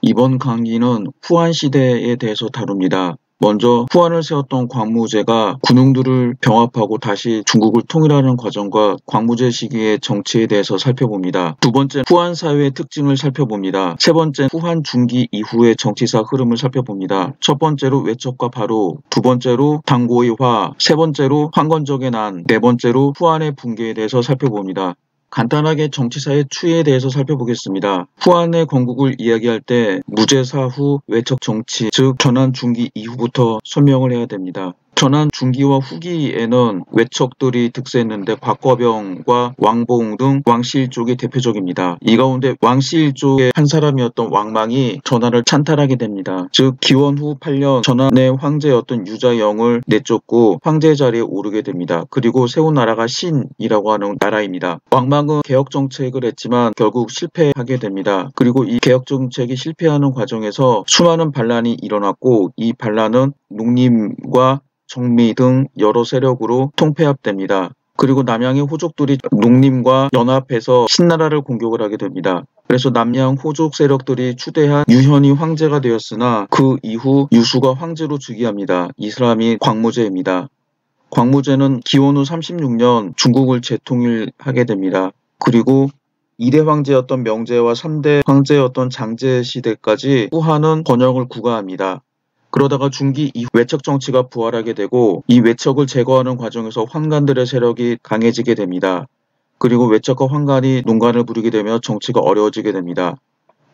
이번 강의는 후한 시대에 대해서 다룹니다. 먼저 후한을 세웠던 광무제가 군웅들을 병합하고 다시 중국을 통일하는 과정과 광무제 시기의 정치에 대해서 살펴봅니다. 두 번째, 후한 사회의 특징을 살펴봅니다. 세 번째, 후한 중기 이후의 정치사 흐름을 살펴봅니다. 첫 번째로 외척과 바로, 두 번째로 당고의 화, 세 번째로 황건적의 난, 네 번째로 후한의 붕괴에 대해서 살펴봅니다. 간단하게 정치사의 추이에 대해서 살펴보겠습니다. 후한의 건국을 이야기할 때 무제사 후 외척 정치, 즉 전한 중기 이후부터 설명을 해야 됩니다. 전한 중기와 후기에는 외척들이 득세했는데 곽거병과 왕봉 등 왕실 쪽이 대표적입니다. 이 가운데 왕실 쪽의 한 사람이었던 왕망이 전하를 찬탈하게 됩니다. 즉 기원 후 8년 전한의 황제였던 유자영을 내쫓고 황제 자리에 오르게 됩니다. 그리고 세운 나라가 신이라고 하는 나라입니다. 왕망은 개혁 정책을 했지만 결국 실패하게 됩니다. 그리고 이 개혁 정책이 실패하는 과정에서 수많은 반란이 일어났고 이 반란은 농림과 정미 등 여러 세력으로 통폐합됩니다. 그리고 남양의 호족들이 농림과 연합해서 신나라를 공격을 하게 됩니다. 그래서 남양 호족 세력들이 추대한 유현이 황제가 되었으나 그 이후 유수가 황제로 즉위합니다. 이 사람이 광무제입니다. 광무제는 기원 후 36년 중국을 재통일하게 됩니다. 그리고 2대 황제였던 명제와 3대 황제였던 장제 시대까지 후한은 번영을 구가합니다. 그러다가 중기 이후 외척 정치가 부활하게 되고 이 외척을 제거하는 과정에서 환관들의 세력이 강해지게 됩니다. 그리고 외척과 환관이 논간을 부리게 되며 정치가 어려워지게 됩니다.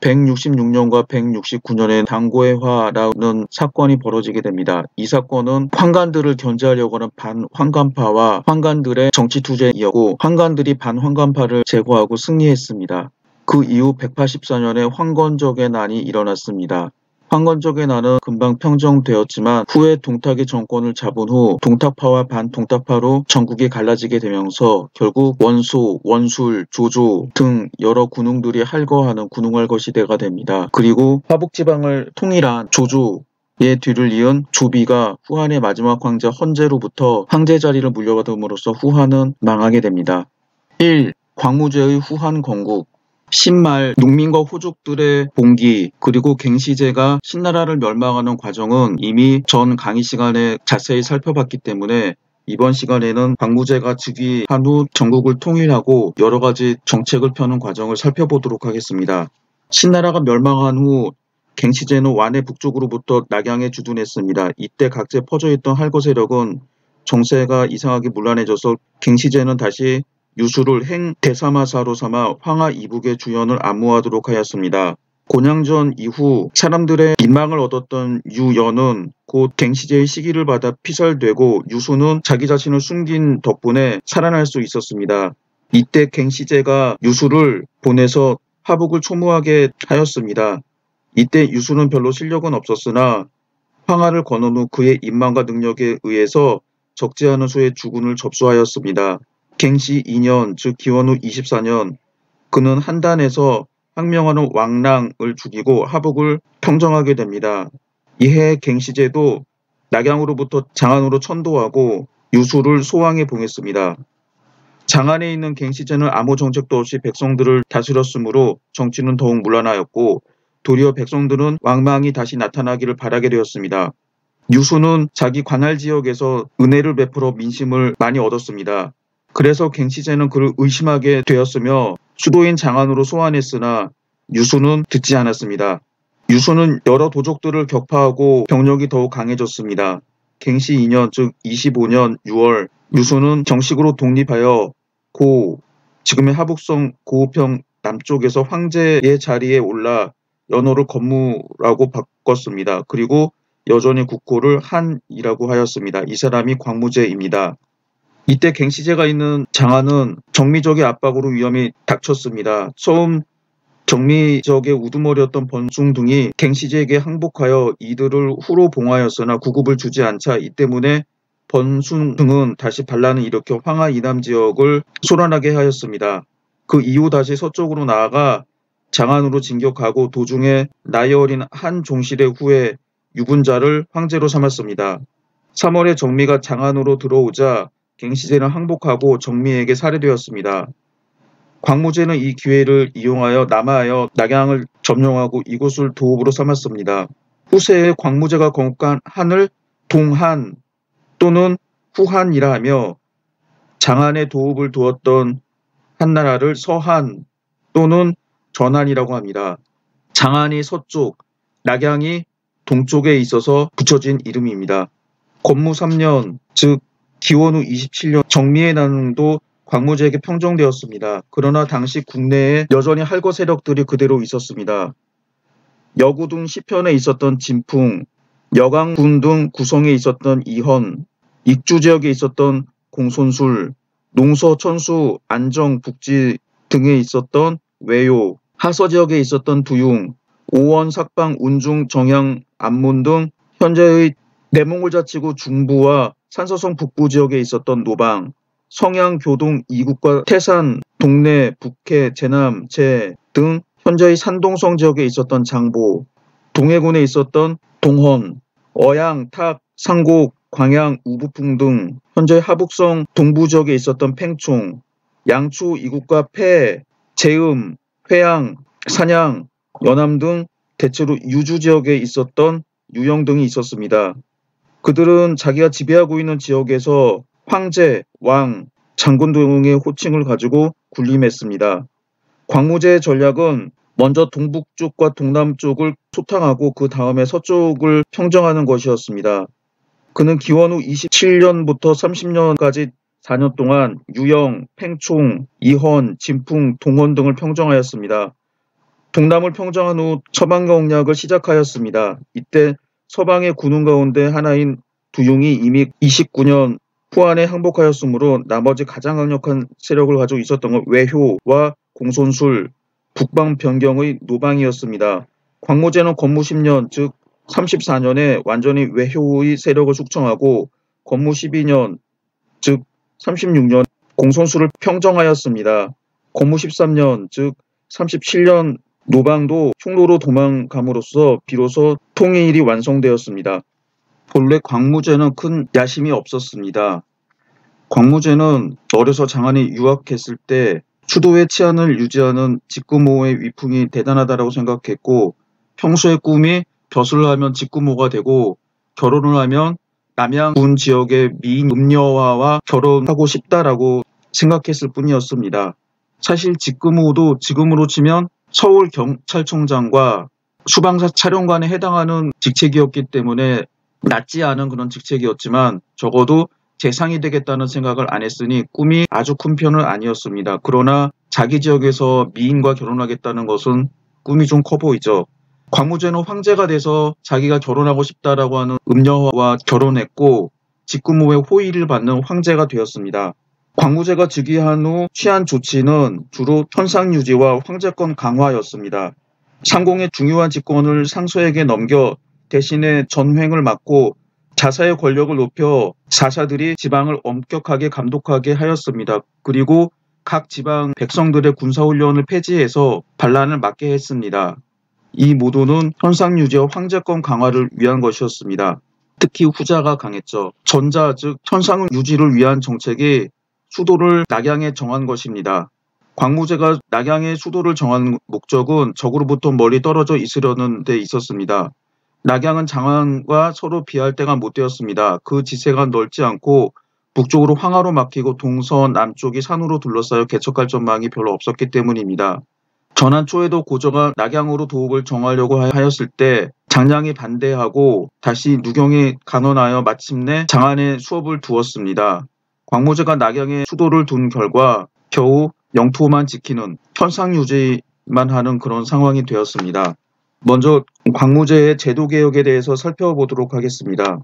166년과 169년에 당고의 화라는 사건이 벌어지게 됩니다. 이 사건은 환관들을 견제하려고 하는 반환관파와 환관들의 정치 투쟁이었고 환관들이 반환관파를 제거하고 승리했습니다. 그 이후 184년에 황건적의 난이 일어났습니다. 황건적의 난은 금방 평정되었지만 후에 동탁이 정권을 잡은 후 동탁파와 반동탁파로 전국이 갈라지게 되면서 결국 원소, 원술, 조조 등 여러 군웅들이 할거하는 군웅할거 시대가 됩니다. 그리고 화북지방을 통일한 조조의 뒤를 이은 조비가 후한의 마지막 황제 헌제로부터 황제 자리를 물려받음으로써 후한은 망하게 됩니다. 1. 광무제의 후한 건국. 신말 농민과 호족들의 봉기 그리고 갱시제가 신나라를 멸망하는 과정은 이미 전 강의 시간에 자세히 살펴봤기 때문에 이번 시간에는 광무제가 즉위한 후 전국을 통일하고 여러 가지 정책을 펴는 과정을 살펴보도록 하겠습니다. 신나라가 멸망한 후 갱시제는 완해 북쪽으로부터 낙양에 주둔했습니다. 이때 각지에 퍼져있던 할거 세력은 정세가 이상하게 문란해져서 갱시제는 다시 유수를 행 대사마사로 삼아 황하 이북의 주연을 안무하도록 하였습니다. 곤양전 이후 사람들의 민망을 얻었던 유연은 곧 갱시제의 시기를 받아 피살되고 유수는 자기 자신을 숨긴 덕분에 살아날 수 있었습니다. 이때 갱시제가 유수를 보내서 하북을 초무하게 하였습니다. 이때 유수는 별로 실력은 없었으나 황하를 건넌 후 그의 인망과 능력에 의해서 적지 않은 수의 주군을 접수하였습니다. 갱시 2년 즉 기원 후 24년 그는 한단에서 항명하는 왕랑을 죽이고 하북을 평정하게 됩니다. 이해 갱시제도 낙양으로부터 장안으로 천도하고 유수를 소왕에 봉했습니다. 장안에 있는 갱시제는 아무 정책도 없이 백성들을 다스렸으므로 정치는 더욱 문란하였고 도리어 백성들은 왕망이 다시 나타나기를 바라게 되었습니다. 유수는 자기 관할 지역에서 은혜를 베풀어 민심을 많이 얻었습니다. 그래서 갱시제는 그를 의심하게 되었으며 수도인 장안으로 소환했으나 유수는 듣지 않았습니다. 유수는 여러 도족들을 격파하고 병력이 더욱 강해졌습니다. 갱시 2년 즉 25년 6월 유수는 정식으로 독립하여 지금의 하북성 고우평 남쪽에서 황제의 자리에 올라 연호를 건무라고 바꿨습니다. 그리고 여전히 국호를 한이라고 하였습니다. 이 사람이 광무제입니다. 이때 갱시제가 있는 장안은 정미적의 압박으로 위험이 닥쳤습니다. 처음 정미적의 우두머리였던 번숭 등이 갱시제에게 항복하여 이들을 후로 봉하였으나 구급을 주지 않자 이 때문에 번숭 등은 다시 반란을 일으켜 황하 이남 지역을 소란하게 하였습니다. 그 이후 다시 서쪽으로 나아가 장안으로 진격하고 도중에 나이 어린 한 종실의 후에 유분자를 황제로 삼았습니다. 3월에 정미가 장안으로 들어오자 갱시제는 항복하고 정미에게 살해되었습니다. 광무제는 이 기회를 이용하여 남하하여 낙양을 점령하고 이곳을 도읍으로 삼았습니다. 후세에 광무제가 건국한 한을 동한 또는 후한이라 하며 장안에 도읍을 두었던 한나라를 서한 또는 전한이라고 합니다. 장안이 서쪽, 낙양이 동쪽에 있어서 붙여진 이름입니다. 건무 3년, 즉 기원후 27년 정미의 난도 광무제에게 평정되었습니다. 그러나 당시 국내에 여전히 할거 세력들이 그대로 있었습니다. 여구 등 시편에 있었던 진풍, 여강군 등 구성에 있었던 이헌, 익주 지역에 있었던 공손술, 농서, 천수, 안정, 북지 등에 있었던 외요, 하서 지역에 있었던 두융, 오원, 삭방, 운중, 정양, 안문 등 현재의 내몽골 자치구 중부와 산서성 북부 지역에 있었던 노방, 성양, 교동, 이국과 태산, 동래, 북해, 제남, 제 등 현재의 산동성 지역에 있었던 장보, 동해군에 있었던 동헌, 어양, 탁, 상곡, 광양, 우부풍 등 현재 하북성 동부 지역에 있었던 팽총, 양초, 이국과 폐, 제음, 회양, 산양, 연암 등 대체로 유주 지역에 있었던 유영 등이 있었습니다. 그들은 자기가 지배하고 있는 지역에서 황제, 왕, 장군 등의 호칭을 가지고 군림했습니다. 광무제의 전략은 먼저 동북쪽과 동남쪽을 소탕하고 그 다음에 서쪽을 평정하는 것이었습니다. 그는 기원후 27년부터 30년까지 4년 동안 유영, 팽총, 이헌, 진풍, 동헌 등을 평정하였습니다. 동남을 평정한 후 서방 공략을 시작하였습니다. 이때 서방의 군웅 가운데 하나인 두융이 이미 29년 후한에 항복하였으므로 나머지 가장 강력한 세력을 가지고 있었던 건 외효와 공손술, 북방 변경의 노방이었습니다. 광무제는 건무 10년 즉 34년에 완전히 외효의 세력을 숙청하고 건무 12년 즉 36년 공손술을 평정하였습니다. 건무 13년 즉 37년 노방도 흉노로 도망감으로써 비로소 통일이 완성되었습니다. 본래 광무제는 큰 야심이 없었습니다. 광무제는 어려서 장안에 유학했을 때 수도의 치안을 유지하는 직구모의 위풍이 대단하다고 생각했고 평소의 꿈이 벼슬을 하면 직구모가 되고 결혼을 하면 남양군 지역의 미인 음녀와와 결혼하고 싶다라고 생각했을 뿐이었습니다. 사실 직구모도 지금으로 치면 서울 경찰청장과 수방사 차령관에 해당하는 직책이었기 때문에 낮지 않은 그런 직책이었지만 적어도 재상이 되겠다는 생각을 안 했으니 꿈이 아주 큰 편은 아니었습니다. 그러나 자기 지역에서 미인과 결혼하겠다는 것은 꿈이 좀 커 보이죠. 광무제는 황제가 돼서 자기가 결혼하고 싶다라고 하는 음녀와 결혼했고 직구모의 호의를 받는 황제가 되었습니다. 광무제가 즉위한 후 취한 조치는 주로 현상 유지와 황제권 강화였습니다. 상공의 중요한 직권을 상서에게 넘겨 대신에 전횡을 맡고 자사의 권력을 높여 사사들이 지방을 엄격하게 감독하게 하였습니다. 그리고 각 지방 백성들의 군사훈련을 폐지해서 반란을 막게 했습니다. 이 모두는 현상 유지와 황제권 강화를 위한 것이었습니다. 특히 후자가 강했죠. 전자 즉 현상 유지를 위한 정책이 수도를 낙양에 정한 것입니다. 광무제가 낙양의 수도를 정한 목적은 적으로부터 멀리 떨어져 있으려는 데 있었습니다. 낙양은 장안과 서로 비할 데가 못 되었습니다. 그 지세가 넓지 않고 북쪽으로 황하로 막히고 동서 남쪽이 산으로 둘러싸여 개척할 전망이 별로 없었기 때문입니다. 전한 초에도 고조가 낙양으로 도읍을 정하려고 하였을 때 장량이 반대하고 다시 누경에 간언하여 마침내 장안에 수업을 두었습니다. 광무제가 낙양에 수도를 둔 결과 겨우 영토만 지키는 현상 유지만 하는 그런 상황이 되었습니다. 먼저 광무제의 제도개혁에 대해서 살펴보도록 하겠습니다.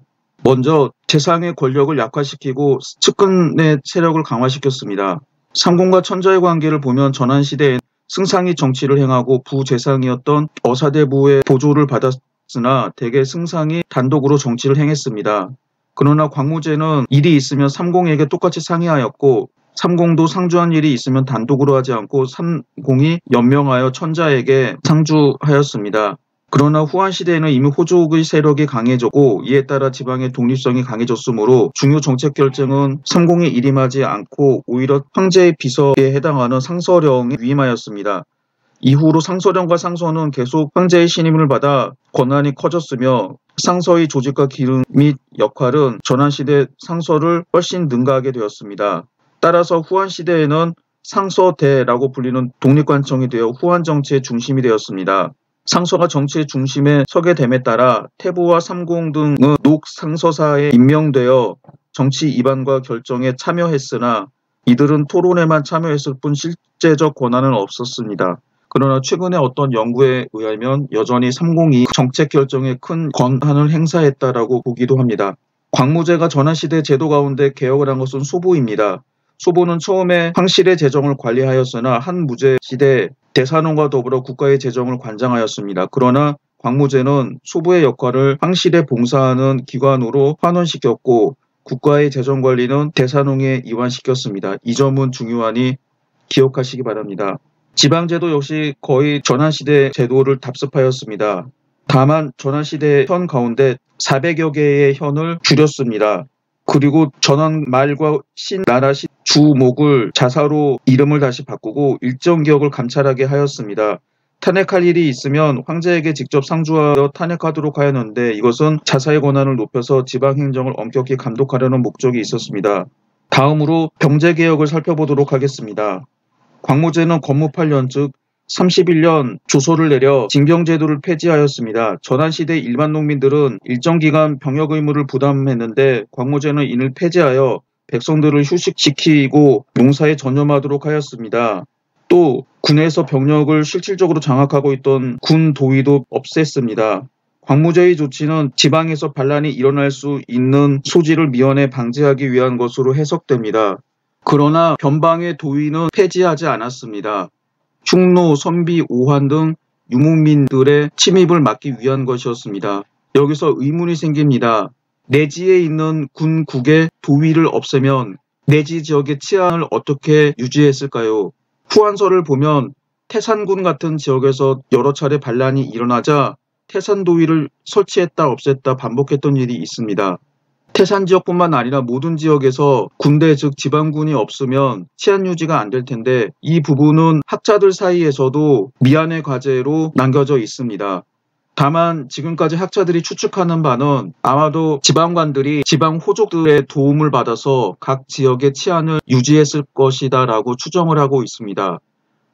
먼저 재상의 권력을 약화시키고 측근의 세력을 강화시켰습니다. 상공과 천자의 관계를 보면 전한시대에 승상이 정치를 행하고 부재상이었던 어사대부의 보조를 받았으나 대개 승상이 단독으로 정치를 행했습니다. 그러나 광무제는 일이 있으면 삼공에게 똑같이 상의하였고 삼공도 상주한 일이 있으면 단독으로 하지 않고 삼공이 연명하여 천자에게 상주하였습니다. 그러나 후한 시대에는 이미 호족의 세력이 강해졌고 이에 따라 지방의 독립성이 강해졌으므로 중요 정책 결정은 삼공이 일임하지 않고 오히려 황제의 비서에 해당하는 상서령에 위임하였습니다. 이후로 상서령과 상서는 계속 황제의 신임을 받아 권한이 커졌으며 상서의 조직과 기능 및 역할은 전환시대 상서를 훨씬 능가하게 되었습니다. 따라서 후한시대에는 상서대라고 불리는 독립관청이 되어 후한 정치의 중심이 되었습니다. 상서가 정치의 중심에 서게 됨에 따라 태부와 삼공 등은 녹상서사에 임명되어 정치 입안과 결정에 참여했으나 이들은 토론에만 참여했을 뿐 실제적 권한은 없었습니다. 그러나 최근에 어떤 연구에 의하면 여전히 삼공이 정책 결정에 큰 권한을 행사했다라고 보기도 합니다. 광무제가 전환시대 제도 가운데 개혁을 한 것은 소보입니다. 소보는 처음에 황실의 재정을 관리하였으나 한무제 시대 대산원과 더불어 국가의 재정을 관장하였습니다. 그러나 광무제는 소보의 역할을 황실에 봉사하는 기관으로 환원시켰고 국가의 재정 관리는 대산원에 이완시켰습니다. 이 점은 중요하니 기억하시기 바랍니다. 지방제도 역시 거의 전환시대 제도를 답습하였습니다. 다만 전환시대 현 가운데 400여 개의 현을 줄였습니다. 그리고 전환 말과 신, 나라, 신, 주목을 자사로 이름을 다시 바꾸고 일정 기억을 감찰하게 하였습니다. 탄핵할 일이 있으면 황제에게 직접 상주하여 탄핵하도록 하였는데 이것은 자사의 권한을 높여서 지방행정을 엄격히 감독하려는 목적이 있었습니다. 다음으로 병제개혁을 살펴보도록 하겠습니다. 광무제는 건무 8년 즉 31년 조서를 내려 징병제도를 폐지하였습니다. 전환시대 일반 농민들은 일정 기간 병역 의무를 부담했는데 광무제는 이를 폐지하여 백성들을 휴식시키고 농사에 전념하도록 하였습니다. 또 군에서 병력을 실질적으로 장악하고 있던 군 도위도 없앴습니다. 광무제의 조치는 지방에서 반란이 일어날 수 있는 소지를 미연에 방지하기 위한 것으로 해석됩니다. 그러나 변방의 도위는 폐지하지 않았습니다. 흉노, 선비, 오한 등 유목민들의 침입을 막기 위한 것이었습니다. 여기서 의문이 생깁니다. 내지에 있는 군국의 도위를 없애면 내지 지역의 치안을 어떻게 유지했을까요? 후한서를 보면 태산군 같은 지역에서 여러 차례 반란이 일어나자 태산도위를 설치했다 없앴다 반복했던 일이 있습니다. 태산 지역뿐만 아니라 모든 지역에서 군대 즉 지방군이 없으면 치안 유지가 안 될 텐데 이 부분은 학자들 사이에서도 미안의 과제로 남겨져 있습니다. 다만 지금까지 학자들이 추측하는 바는 아마도 지방관들이 지방 호족들의 도움을 받아서 각 지역의 치안을 유지했을 것이다 라고 추정을 하고 있습니다.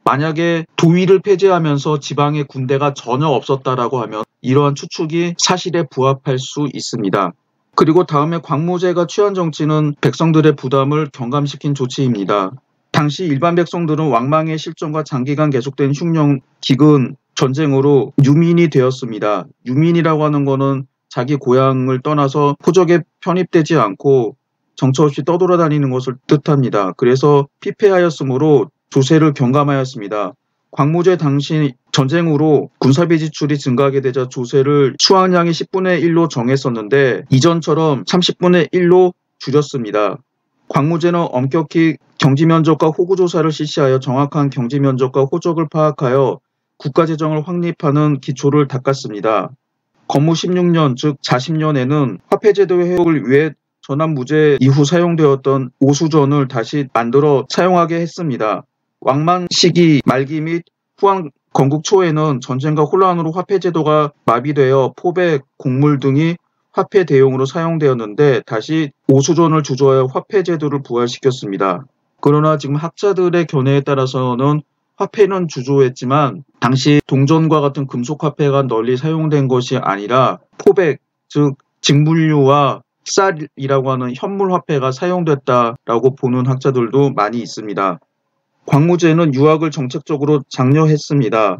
만약에 도위를 폐지하면서 지방에 군대가 전혀 없었다라고 하면 이러한 추측이 사실에 부합할 수 있습니다. 그리고 다음에 광무제가 취한 정치는 백성들의 부담을 경감시킨 조치입니다. 당시 일반 백성들은 왕망의 실정과 장기간 계속된 흉년, 기근, 전쟁으로 유민이 되었습니다. 유민이라고 하는 것은 자기 고향을 떠나서 호적에 편입되지 않고 정처 없이 떠돌아다니는 것을 뜻합니다. 그래서 피폐하였으므로 조세를 경감하였습니다. 광무제 당시 전쟁으로 군사비 지출이 증가하게 되자 조세를 수확량의 10분의 1로 정했었는데 이전처럼 30분의 1로 줄였습니다. 광무제는 엄격히 경지면적과 호구조사를 실시하여 정확한 경지면적과 호적을 파악하여 국가재정을 확립하는 기초를 닦았습니다. 건무 16년 즉 40년에는 화폐제도의 회복을 위해 전환무제 이후 사용되었던 오수전을 다시 만들어 사용하게 했습니다. 왕만 시기 말기 및 후한 건국 초에는 전쟁과 혼란으로 화폐제도가 마비되어 포백, 곡물 등이 화폐 대용으로 사용되었는데 다시 오수전을 주조하여 화폐제도를 부활시켰습니다. 그러나 지금 학자들의 견해에 따라서는 화폐는 주조했지만 당시 동전과 같은 금속 화폐가 널리 사용된 것이 아니라 포백, 즉 직물류와 쌀이라고 하는 현물 화폐가 사용됐다라고 보는 학자들도 많이 있습니다. 광무제는 유학을 정책적으로 장려했습니다.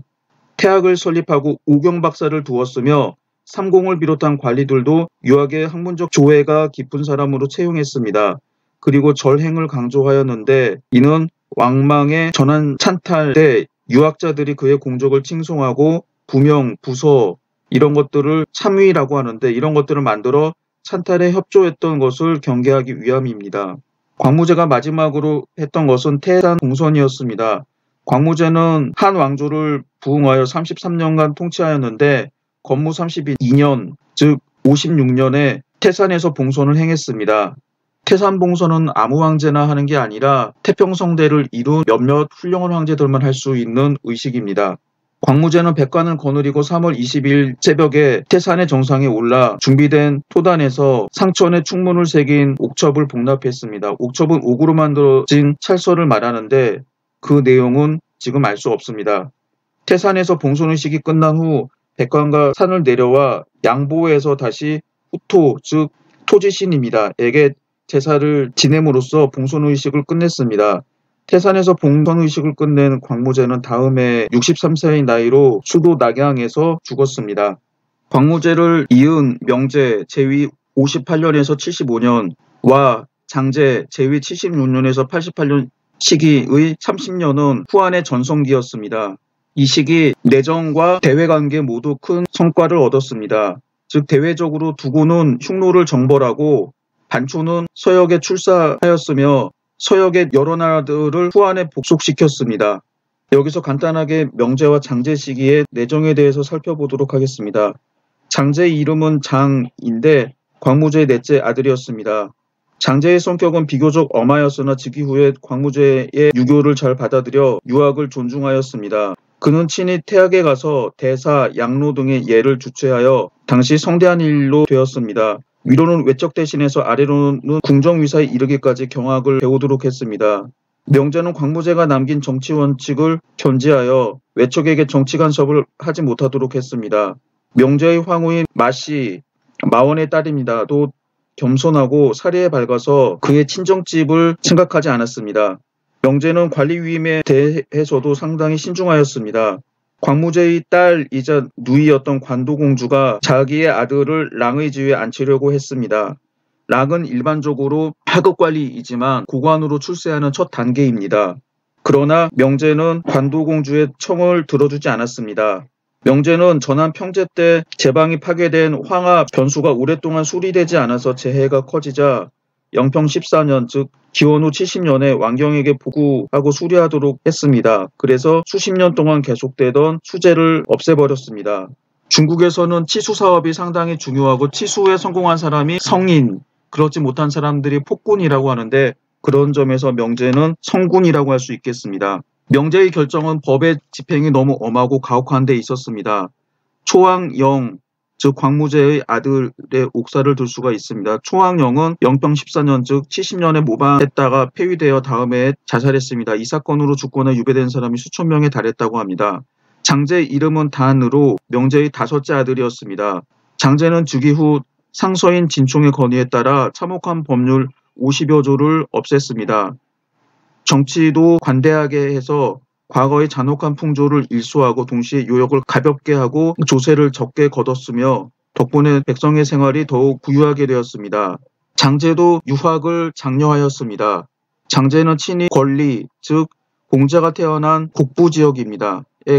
태학을 설립하고 오경 박사를 두었으며 삼공을 비롯한 관리들도 유학의 학문적 조예가 깊은 사람으로 채용했습니다. 그리고 절행을 강조하였는데 이는 왕망의 전환 찬탈 때 유학자들이 그의 공적을 칭송하고 부명, 부서 이런 것들을 참위라고 하는데 이런 것들을 만들어 찬탈에 협조했던 것을 경계하기 위함입니다. 광무제가 마지막으로 했던 것은 태산 공선이었습니다. 광무제는 한 왕조를 부흥하여 33년간 통치하였는데 건무 32년, 즉 56년에 태산에서 봉선을 행했습니다. 태산 봉선은 아무 황제나 하는 게 아니라 태평성대를 이룬 몇몇 훌륭한 황제들만 할 수 있는 의식입니다. 광무제는 백관을 거느리고 3월 20일 새벽에 태산의 정상에 올라 준비된 토단에서 상천에 충문을 새긴 옥첩을 복납했습니다. 옥첩은 옥으로 만들어진 찰서를 말하는데 그 내용은 지금 알 수 없습니다. 태산에서 봉선의식이 끝난 후 백관과 산을 내려와 양보에서 다시 후토, 즉 토지신입니다.에게 제사를 지냄으로써 봉선의식을 끝냈습니다. 태산에서 봉선의식을 끝낸 광무제는 다음해 63세의 나이로 수도 낙양에서 죽었습니다. 광무제를 이은 명제 제위 58년에서 75년과 장제 제위 76년에서 88년 시기의 30년은 후한의 전성기였습니다. 이 시기 내정과 대외관계 모두 큰 성과를 얻었습니다. 즉 대외적으로 두고는 흉노를 정벌하고 반초는 서역에 출사하였으며 서역의 여러 나라들을 후한에 복속시켰습니다. 여기서 간단하게 명제와 장제 시기의 내정에 대해서 살펴보도록 하겠습니다. 장제의 이름은 장인데 광무제의 넷째 아들이었습니다. 장제의 성격은 비교적 엄하였으나 즉위 후에 광무제의 유교를 잘 받아들여 유학을 존중하였습니다. 그는 친히 태학에 가서 대사, 양로 등의 예를 주최하여 당시 성대한 일로 되었습니다. 위로는 외적 대신해서 아래로는 궁정위사에 이르기까지 경학을 배우도록 했습니다. 명제는 광무제가 남긴 정치 원칙을 견지하여 외척에게 정치 간섭을 하지 못하도록 했습니다. 명제의 황후인 마씨, 마원의 딸입니다. 또 겸손하고 사리에 밝아서 그의 친정집을 생각하지 않았습니다. 명제는 관리 위임에 대해서도 상당히 신중하였습니다. 광무제의 딸이자 누이였던 관도공주가 자기의 아들을 랑의 지위에 앉히려고 했습니다. 랑은 일반적으로 하급관리이지만 고관으로 출세하는 첫 단계입니다. 그러나 명제는 관도공주의 청을 들어주지 않았습니다. 명제는 전한 평제 때 제방이 파괴된 황하 변수가 오랫동안 수리되지 않아서 재해가 커지자 영평 14년 즉 기원 후 70년에 왕경에게 보고하고 수리하도록 했습니다. 그래서 수십 년 동안 계속되던 수재를 없애버렸습니다. 중국에서는 치수 사업이 상당히 중요하고 치수에 성공한 사람이 성인, 그렇지 못한 사람들이 폭군이라고 하는데 그런 점에서 명제는 성군이라고 할 수 있겠습니다. 명제의 결정은 법의 집행이 너무 엄하고 가혹한 데 있었습니다. 초왕영, 즉 광무제의 아들의 옥사를 들 수가 있습니다. 초왕영은 영평 14년 즉 70년에 모방했다가 폐위되어 다음에 자살했습니다. 이 사건으로 죽거나 유배된 사람이 수천 명에 달했다고 합니다. 장제의 이름은 단으로 명제의 다섯째 아들이었습니다. 장제는 즉위 후 상서인 진총의 건의에 따라 참혹한 법률 50여 조를 없앴습니다. 정치도 관대하게 해서 과거의 잔혹한 풍조를 일소하고 동시에 요역을 가볍게 하고 조세를 적게 거뒀으며 덕분에 백성의 생활이 더욱 부유하게 되었습니다. 장제도 유학을 장려하였습니다. 장제는 친히 권리, 즉 공자가 태어난 곡부지역에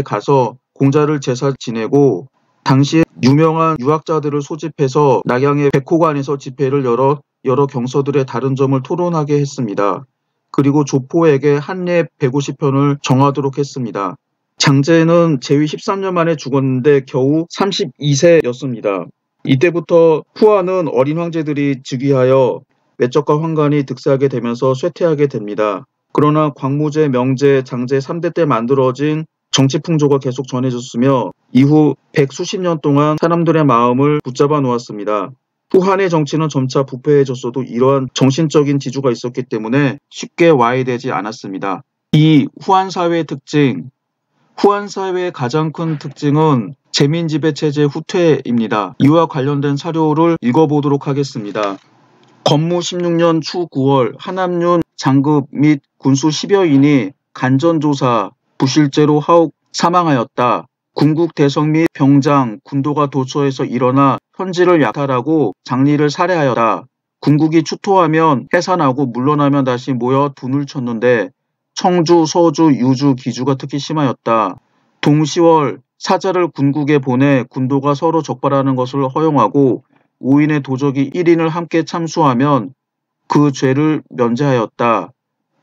가서 공자를 제사 지내고 당시에 유명한 유학자들을 소집해서 낙양의 백호관에서 집회를 열어 여러 경서들의 다른 점을 토론하게 했습니다. 그리고 조포에게 한례 150편을 정하도록 했습니다. 장제는 제위 13년 만에 죽었는데 겨우 32세였습니다. 이때부터 후한은 어린 황제들이 즉위하여 외적과 황관이 득세하게 되면서 쇠퇴하게 됩니다. 그러나 광무제, 명제, 장제 3대 때 만들어진 정치 풍조가 계속 전해졌으며 이후 백수십 년 동안 사람들의 마음을 붙잡아 놓았습니다. 후한의 정치는 점차 부패해졌어도 이러한 정신적인 지주가 있었기 때문에 쉽게 와해되지 않았습니다. 이 후한 사회의 특징, 후한 사회의 가장 큰 특징은 제민지배체제 후퇴입니다. 이와 관련된 사료를 읽어보도록 하겠습니다. 건무 16년 추 9월 한암윤 장급 및 군수 10여인이 간전조사, 부실죄로 하옥 사망하였다. 군국 대성 및 병장, 군도가 도처에서 일어나 현지를 약탈하고 장리를 살해하였다. 군국이 추토하면 해산하고 물러나면 다시 모여 분을 쳤는데 청주, 서주, 유주, 기주가 특히 심하였다. 동시월 사자를 군국에 보내 군도가 서로 적발하는 것을 허용하고 5인의 도적이 1인을 함께 참수하면 그 죄를 면제하였다.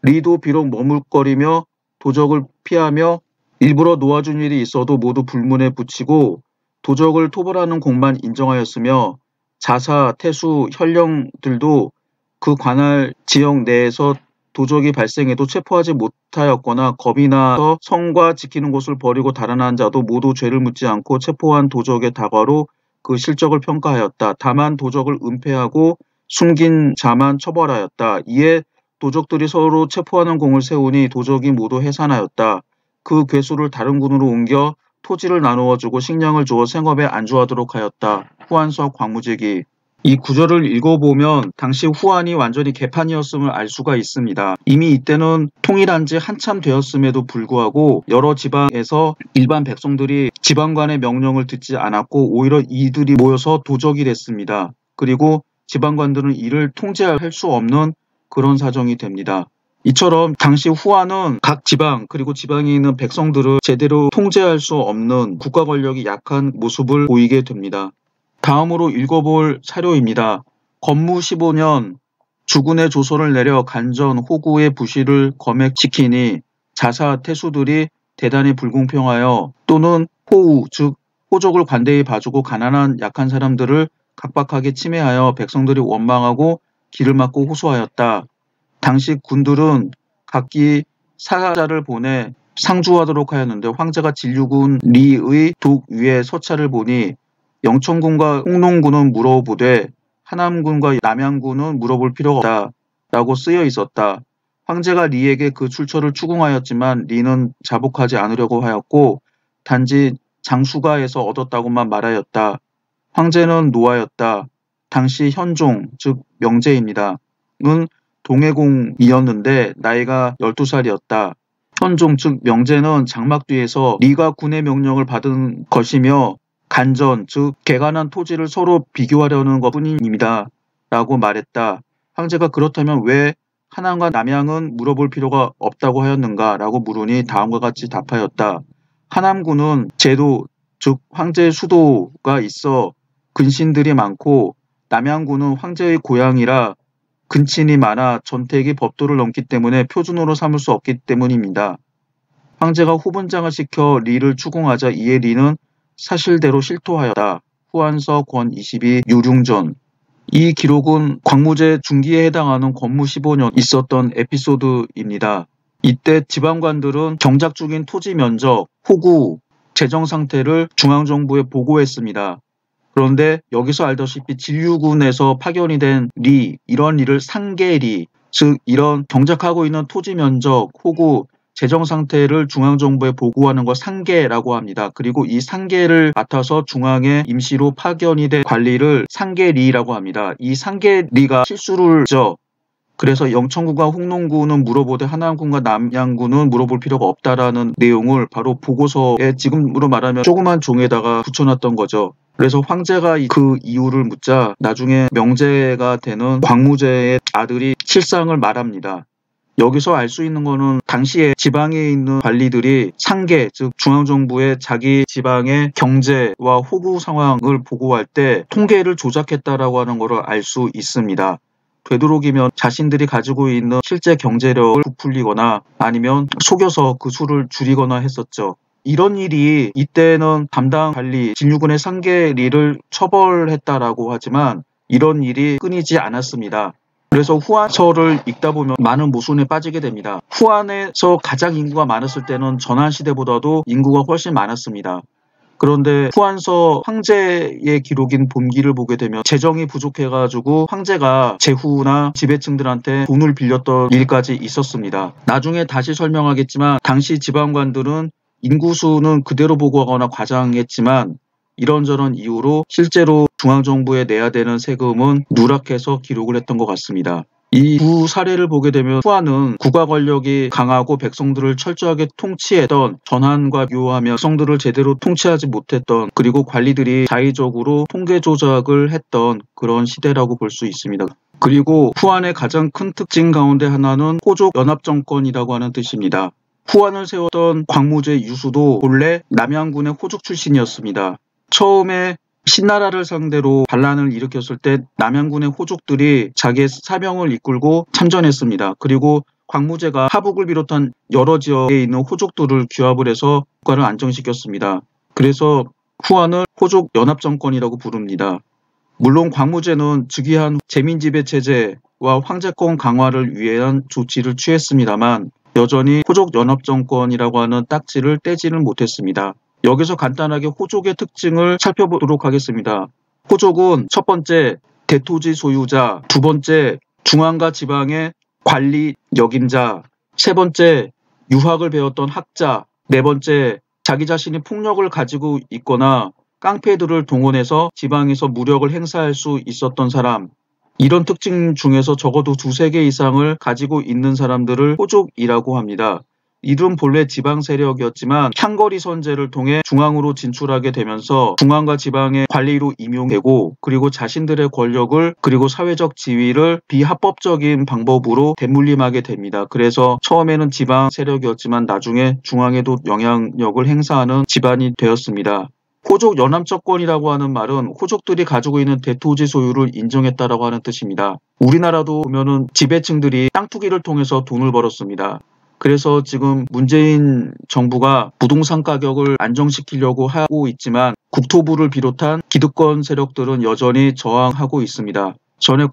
리도 비록 머물거리며 도적을 피하며 일부러 놓아준 일이 있어도 모두 불문에 붙이고 도적을 토벌하는 공만 인정하였으며 자사, 태수, 현령들도 그 관할 지역 내에서 도적이 발생해도 체포하지 못하였거나 겁이 나서 성과 지키는 곳을 버리고 달아난 자도 모두 죄를 묻지 않고 체포한 도적의 다과로 그 실적을 평가하였다. 다만 도적을 은폐하고 숨긴 자만 처벌하였다. 이에 도적들이 서로 체포하는 공을 세우니 도적이 모두 해산하였다. 그 괴수를 다른 군으로 옮겨 토지를 나누어 주고 식량을 주어 생업에 안주하도록 하였다. 후한서 광무제기. 이 구절을 읽어보면 당시 후한이 완전히 개판이었음을 알 수가 있습니다. 이미 이때는 통일한 지 한참 되었음에도 불구하고 여러 지방에서 일반 백성들이 지방관의 명령을 듣지 않았고 오히려 이들이 모여서 도적이 됐습니다. 그리고 지방관들은 이를 통제할 수 없는 그런 사정이 됩니다. 이처럼 당시 후한은 각 지방 그리고 지방에 있는 백성들을 제대로 통제할 수 없는 국가 권력이 약한 모습을 보이게 됩니다. 다음으로 읽어볼 사료입니다. 건무 15년 주군의 조서를 내려 간전, 호구의 부실을 검액시키니 자사, 태수들이 대단히 불공평하여 또는 호우, 즉 호족을 관대히 봐주고 가난한 약한 사람들을 각박하게 침해하여 백성들이 원망하고 길을 막고 호소하였다. 당시 군들은 각기 사자를 보내 상주하도록 하였는데 황제가 진류군 리의 독 위에 서찰을 보니 영천군과 홍농군은 물어보되 하남군과 남양군은 물어볼 필요가 없다 라고 쓰여 있었다. 황제가 리에게 그 출처를 추궁하였지만 리는 자복하지 않으려고 하였고 단지 장수가에서 얻었다고만 말하였다. 황제는 노하였다. 당시 현종 즉 명제입니다. 은 동해공이었는데 나이가 12살이었다. 현종 즉 명제는 장막 뒤에서 리가 군의 명령을 받은 것이며 간전 즉 개간한 토지를 서로 비교하려는 것뿐입니다. 라고 말했다. 황제가 그렇다면 왜 하남과 남양은 물어볼 필요가 없다고 하였는가? 라고 물으니 다음과 같이 답하였다. 하남군은 제도 즉 황제의 수도가 있어 근신들이 많고 남양군은 황제의 고향이라 근친이 많아 전택이 법도를 넘기 때문에 표준으로 삼을 수 없기 때문입니다. 황제가 후분장을 시켜 리를 추궁하자 이에 리는 사실대로 실토하였다. 후한서 권 22 유룡전. 이 기록은 광무제 중기에 해당하는 건무 15년 있었던 에피소드입니다. 이때 지방관들은 경작 중인 토지 면적, 호구, 재정 상태를 중앙정부에 보고했습니다. 그런데 여기서 알다시피 진류군에서 파견이 된 리, 이런 리를 상계리, 즉 이런 경작하고 있는 토지 면적, 호구, 재정 상태를 중앙정부에 보고하는 걸 상계라고 합니다. 그리고 이 상계를 맡아서 중앙에 임시로 파견이 된 관리를 상계리라고 합니다. 이 상계리가 실수를 했죠. 그래서 영천군과 홍농군은 물어보되 하남군과 남양군은 물어볼 필요가 없다라는 내용을 바로 보고서에 지금으로 말하면 조그만 종에다가 붙여놨던 거죠. 그래서 황제가 그 이유를 묻자 나중에 명제가 되는 광무제의 아들이 실상을 말합니다. 여기서 알 수 있는 거는 당시에 지방에 있는 관리들이 상계, 즉 중앙정부의 자기 지방의 경제와 호구 상황을 보고할 때 통계를 조작했다라고 하는 것을 알 수 있습니다. 되도록이면 자신들이 가지고 있는 실제 경제력을 부풀리거나 아니면 속여서 그 수를 줄이거나 했었죠. 이런 일이 이때는 담당 관리, 진류군의 상계리를 처벌했다라고 하지만 이런 일이 끊이지 않았습니다. 그래서 후한서를 읽다 보면 많은 모순에 빠지게 됩니다. 후한에서 가장 인구가 많았을 때는 전한시대보다도 인구가 훨씬 많았습니다. 그런데 후한서 황제의 기록인 본기를 보게 되면 재정이 부족해가지고 황제가 제후나 지배층들한테 돈을 빌렸던 일까지 있었습니다. 나중에 다시 설명하겠지만 당시 지방관들은 인구수는 그대로 보고하거나 과장했지만 이런저런 이유로 실제로 중앙정부에 내야 되는 세금은 누락해서 기록을 했던 것 같습니다. 이 두 사례를 보게 되면 후한은 국가 권력이 강하고 백성들을 철저하게 통치했던 전한과 비교하며 백성들을 제대로 통치하지 못했던 그리고 관리들이 자의적으로 통계 조작을 했던 그런 시대라고 볼 수 있습니다. 그리고 후한의 가장 큰 특징 가운데 하나는 호족 연합정권이라고 하는 뜻입니다. 후한을 세웠던 광무제 유수도 본래 남양군의 호족 출신이었습니다. 처음에 신나라를 상대로 반란을 일으켰을 때 남양군의 호족들이 자기의 사명을 이끌고 참전했습니다. 그리고 광무제가 하북을 비롯한 여러 지역에 있는 호족들을 규합을 해서 국가를 안정시켰습니다. 그래서 후한을 호족 연합정권이라고 부릅니다. 물론 광무제는 즉위한 재민지배 체제와 황제권 강화를 위한 조치를 취했습니다만 여전히 호족 연합정권이라고 하는 딱지를 떼지는 못했습니다. 여기서 간단하게 호족의 특징을 살펴보도록 하겠습니다. 호족은 첫 번째 대토지 소유자, 두 번째 중앙과 지방의 관리 역임자, 세 번째 유학을 배웠던 학자, 네 번째 자기 자신이 폭력을 가지고 있거나 깡패들을 동원해서 지방에서 무력을 행사할 수 있었던 사람, 이런 특징 중에서 적어도 두세 개 이상을 가지고 있는 사람들을 호족이라고 합니다. 이들은 본래 지방 세력이었지만 향거리 선제를 통해 중앙으로 진출하게 되면서 중앙과 지방의 관리로 임용되고 그리고 자신들의 권력을 그리고 사회적 지위를 비합법적인 방법으로 되물림하게 됩니다. 그래서 처음에는 지방 세력이었지만 나중에 중앙에도 영향력을 행사하는 집안이 되었습니다. 호족 연합정권이라고 하는 말은 호족들이 가지고 있는 대토지 소유를 인정했다라고 하는 뜻입니다. 우리나라도 보면은 지배층들이 땅 투기를 통해서 돈을 벌었습니다. 그래서 지금 문재인 정부가 부동산 가격을 안정시키려고 하고 있지만 국토부를 비롯한 기득권 세력들은 여전히 저항하고 있습니다. 전에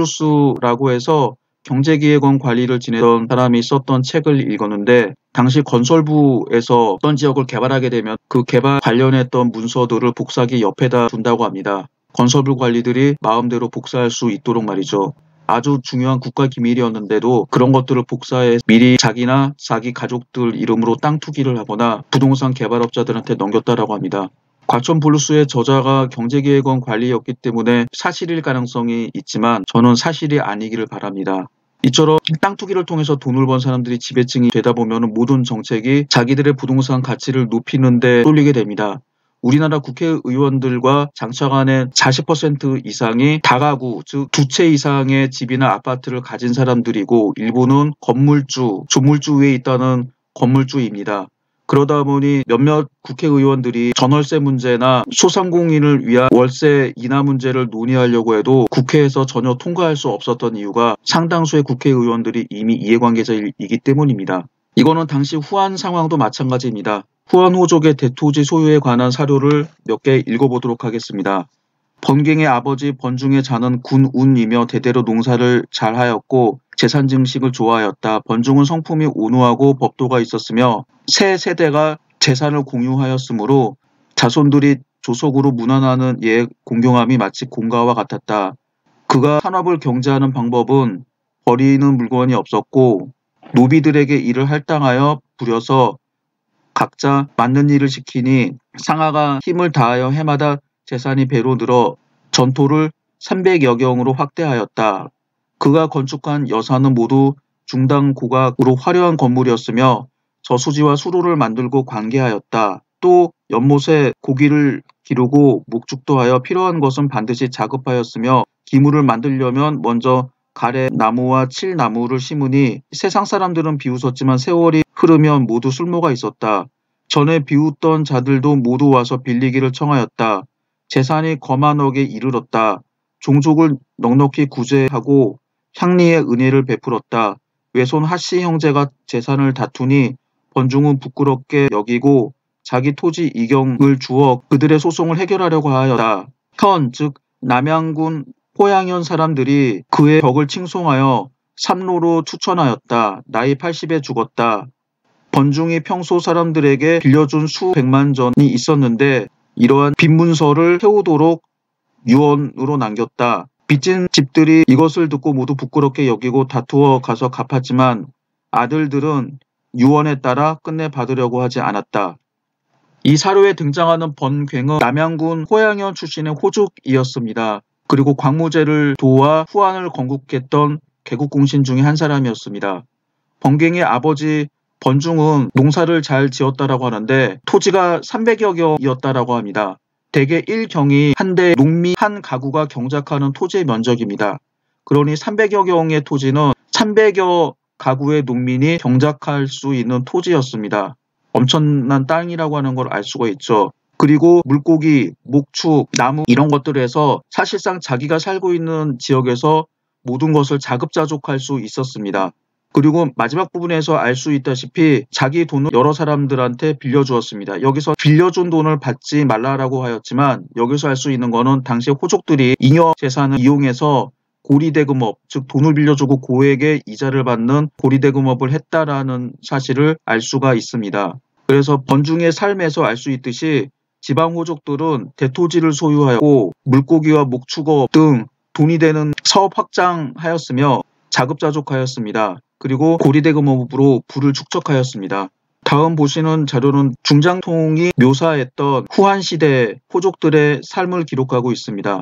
과천블루스라고 해서 경제기획원 관리를 지내던 사람이 썼던 책을 읽었는데 당시 건설부에서 어떤 지역을 개발하게 되면 그 개발 관련했던 문서들을 복사기 옆에다 둔다고 합니다. 건설부 관리들이 마음대로 복사할 수 있도록 말이죠. 아주 중요한 국가 기밀이었는데도 그런 것들을 복사해 미리 자기나 자기 가족들 이름으로 땅 투기를 하거나 부동산 개발업자들한테 넘겼다라고 합니다. 과천블루스의 저자가 경제기획원 관리였기 때문에 사실일 가능성이 있지만 저는 사실이 아니기를 바랍니다. 이처럼 땅 투기를 통해서 돈을 번 사람들이 지배층이 되다 보면 모든 정책이 자기들의 부동산 가치를 높이는 데 쏠리게 됩니다. 우리나라 국회의원들과 장차관의 40% 이상이 다가구, 즉 두 채 이상의 집이나 아파트를 가진 사람들이고 일부는 건물주, 조물주 위에 있다는 건물주입니다. 그러다 보니 몇몇 국회의원들이 전월세 문제나 소상공인을 위한 월세 인하 문제를 논의하려고 해도 국회에서 전혀 통과할 수 없었던 이유가 상당수의 국회의원들이 이미 이해관계자이기 때문입니다. 이거는 당시 후한 상황도 마찬가지입니다. 후한 호족의 대토지 소유에 관한 사료를 몇 개 읽어보도록 하겠습니다. 번갱의 아버지 번중의 자는 군운이며 대대로 농사를 잘하였고 재산 증식을 좋아하였다. 번중은 성품이 온후하고 법도가 있었으며 세 세대가 재산을 공유하였으므로 자손들이 조속으로 문안하는 예의 공경함이 마치 공가와 같았다. 그가 산업을 경제하는 방법은 버리는 물건이 없었고 노비들에게 일을 할당하여 부려서 각자 맞는 일을 시키니 상하가 힘을 다하여 해마다 재산이 배로 늘어 전토를 300여 경으로 확대하였다. 그가 건축한 여사는 모두 중당 고각으로 화려한 건물이었으며 저수지와 수로를 만들고 관계하였다. 또 연못에 고기를 기르고 목축도 하여 필요한 것은 반드시 자급하였으며 기물을 만들려면 먼저 가래 나무와 칠나무를 심으니 세상 사람들은 비웃었지만 세월이 흐르면 모두 술모가 있었다. 전에 비웃던 자들도 모두 와서 빌리기를 청하였다. 재산이 거만억에 이르렀다. 종족을 넉넉히 구제하고 향리의 은혜를 베풀었다. 외손 하씨 형제가 재산을 다투니 번중은 부끄럽게 여기고 자기 토지 이경을 주어 그들의 소송을 해결하려고 하였다. 현 즉 남양군 호양현 사람들이 그의 덕을 칭송하여 삼로로 추천하였다. 나이 80에 죽었다. 번중이 평소 사람들에게 빌려준 수백만 전이 있었는데 이러한 빈문서를 태우도록 유언으로 남겼다. 빚진 집들이 이것을 듣고 모두 부끄럽게 여기고 다투어 가서 갚았지만 아들들은 유언에 따라 끝내 받으려고 하지 않았다. 이 사료에 등장하는 번괭은 남양군 호양현 출신의 호족이었습니다. 그리고 광무제를 도와 후한을 건국했던 개국공신 중에 한 사람이었습니다. 번괭의 아버지 번중은 농사를 잘 지었다라고 하는데 토지가 300여 경이었다라고 합니다. 대개 1경이 한 대 농민 한 가구가 경작하는 토지의 면적입니다. 그러니 300여 경의 토지는 300여 가구의 농민이 경작할 수 있는 토지였습니다. 엄청난 땅이라고 하는 걸 알 수가 있죠. 그리고 물고기, 목축, 나무 이런 것들에서 사실상 자기가 살고 있는 지역에서 모든 것을 자급자족할 수 있었습니다. 그리고 마지막 부분에서 알 수 있다시피 자기 돈을 여러 사람들한테 빌려주었습니다. 여기서 빌려준 돈을 받지 말라라고 하였지만 여기서 알 수 있는 거는 당시 호족들이 잉여 재산을 이용해서 고리대금업, 즉 돈을 빌려주고 고액의 이자를 받는 고리대금업을 했다라는 사실을 알 수가 있습니다. 그래서 번중의 삶에서 알 수 있듯이 지방 호족들은 대토지를 소유하였고 물고기와 목축업 등 돈이 되는 사업 확장하였으며 자급자족하였습니다. 그리고 고리대금업으로 부를 축적하였습니다. 다음 보시는 자료는 중장통이 묘사했던 후한시대 호족들의 삶을 기록하고 있습니다.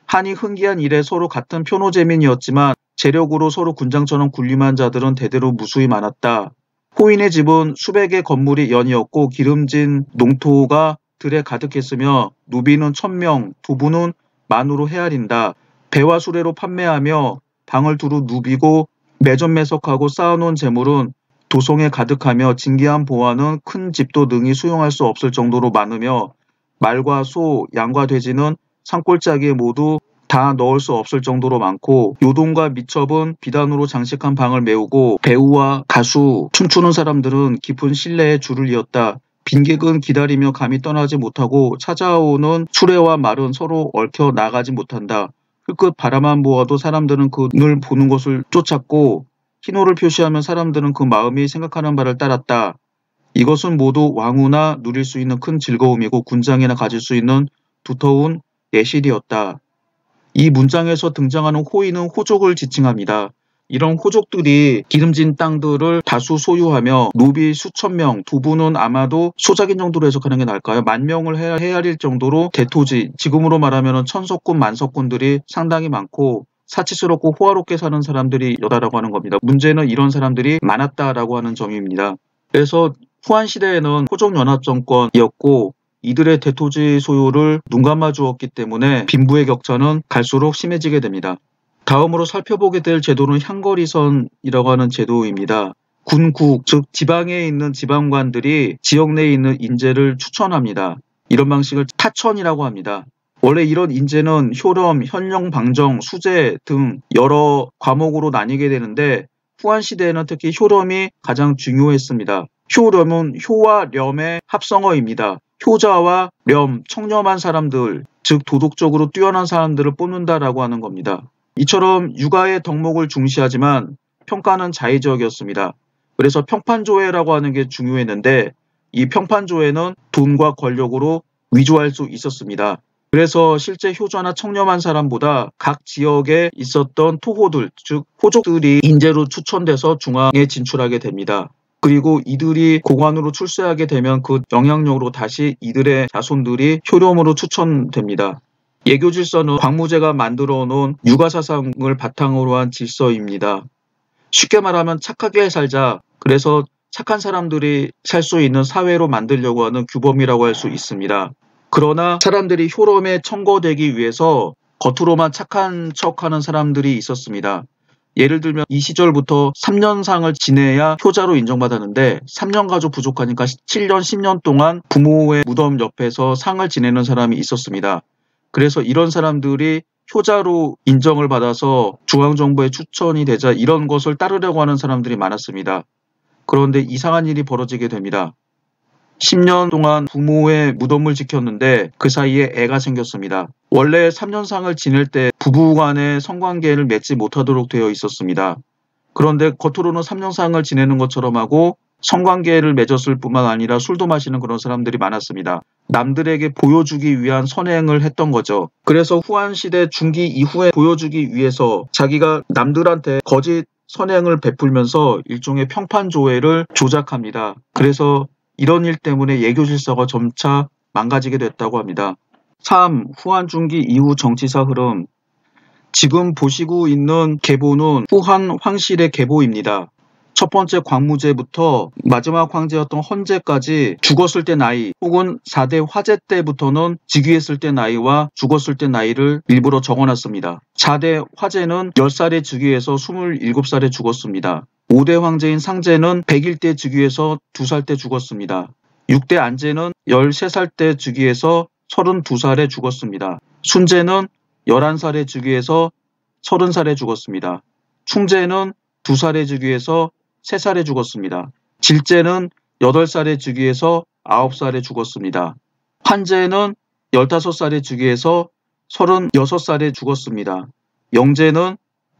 한이 흥기한 이래 서로 같은 표노제민이었지만 재력으로 서로 군장처럼 군림한 자들은 대대로 무수히 많았다. 호인의 집은 수백의 건물이 연이었고 기름진 농토가 들에 가득했으며 노비는 1000명, 도부는 만으로 헤아린다. 배와 수레로 판매하며 방을 두루 누비고 매점매석하고 쌓아놓은 재물은 도성에 가득하며 진기한 보화는 큰 집도 능히 수용할 수 없을 정도로 많으며 말과 소, 양과 돼지는 산골짜기에 모두 다 넣을 수 없을 정도로 많고 요동과 미첩은 비단으로 장식한 방을 메우고 배우와 가수, 춤추는 사람들은 깊은 실내에 줄을 이었다. 빈객은 기다리며 감히 떠나지 못하고 찾아오는 수레와 말은 서로 얽혀 나가지 못한다. 흙끝 바라만 보아도 사람들은 그를 보는 것을 쫓았고 희노를 표시하면 사람들은 그 마음이 생각하는 바를 따랐다. 이것은 모두 왕후나 누릴 수 있는 큰 즐거움이고 군장이나 가질 수 있는 두터운 예실이었다. 이 문장에서 등장하는 호인은 호족을 지칭합니다. 이런 호족들이 기름진 땅들을 다수 소유하며 노비 수천 명, 도부는 아마도 소작인 정도로 해석하는 게 나을까요? 10,000명을 헤아릴 정도로 대토지, 지금으로 말하면 천석군, 만석군들이 상당히 많고 사치스럽고 호화롭게 사는 사람들이 여다라고 하는 겁니다. 문제는 이런 사람들이 많았다라고 하는 점입니다. 그래서 후한 시대에는 호족연합정권이었고 이들의 대토지 소유를 눈감아 주었기 때문에 빈부의 격차는 갈수록 심해지게 됩니다. 다음으로 살펴보게 될 제도는 향거리선이라고 하는 제도입니다. 군국, 즉 지방에 있는 지방관들이 지역 내에 있는 인재를 추천합니다. 이런 방식을 타천이라고 합니다. 원래 이런 인재는 효렴, 현령, 방정, 수재 등 여러 과목으로 나뉘게 되는데 후한 시대에는 특히 효렴이 가장 중요했습니다. 효렴은 효와 렴의 합성어입니다. 효자와 렴, 청렴한 사람들, 즉 도덕적으로 뛰어난 사람들을 뽑는다라고 하는 겁니다. 이처럼 육아의 덕목을 중시하지만 평가는 자의적이었습니다. 그래서 평판조회라고 하는 게 중요했는데 이 평판조회는 돈과 권력으로 위조할 수 있었습니다. 그래서 실제 효자나 청렴한 사람보다 각 지역에 있었던 토호들, 즉 호족들이 인재로 추천돼서 중앙에 진출하게 됩니다. 그리고 이들이 고관으로 출세하게 되면 그 영향력으로 다시 이들의 자손들이 효렴으로 추천됩니다. 예교 질서는 광무제가 만들어 놓은 육아사상을 바탕으로 한 질서입니다. 쉽게 말하면 착하게 살자, 그래서 착한 사람들이 살 수 있는 사회로 만들려고 하는 규범이라고 할 수 있습니다. 그러나 사람들이 효렴에 청거되기 위해서 겉으로만 착한 척하는 사람들이 있었습니다. 예를 들면 이 시절부터 3년상을 지내야 효자로 인정받았는데 3년 가도 부족하니까 7년, 10년 동안 부모의 무덤 옆에서 상을 지내는 사람이 있었습니다. 그래서 이런 사람들이 효자로 인정을 받아서 중앙정부에 추천이 되자 이런 것을 따르려고 하는 사람들이 많았습니다. 그런데 이상한 일이 벌어지게 됩니다. 10년 동안 부모의 무덤을 지켰는데 그 사이에 애가 생겼습니다. 원래 3년상을 지낼 때 부부간의 성관계를 맺지 못하도록 되어 있었습니다. 그런데 겉으로는 3년상을 지내는 것처럼 하고 성관계를 맺었을 뿐만 아니라 술도 마시는 그런 사람들이 많았습니다. 남들에게 보여주기 위한 선행을 했던 거죠. 그래서 후한시대 중기 이후에 보여주기 위해서 자기가 남들한테 거짓 선행을 베풀면서 일종의 평판조회를 조작합니다. 그래서 이런 일 때문에 예교 질서가 점차 망가지게 됐다고 합니다. 3. 후한 중기 이후 정치사 흐름. 지금 보시고 있는 계보는 후한 황실의 계보입니다. 첫 번째 광무제부터 마지막 황제였던 헌제까지 죽었을 때 나이 혹은 4대 화제 때부터는 즉위했을 때 나이와 죽었을 때 나이를 일부러 적어놨습니다. 4대 화제는 10살에 즉위해서 27살에 죽었습니다. 5대 황제인 상제는 100일 때 즉위해서 2살 때 죽었습니다. 6대 안제는 13살 때 즉위해서 32살에 죽었습니다. 순제는 11살에 즉위해서 30살에 죽었습니다. 충제는 2살의 즉위에서 3살에 죽었습니다. 질제는 8살의 즉위에서 9살에 죽었습니다. 환제는 15살의 즉위에서 36살에 죽었습니다. 영제는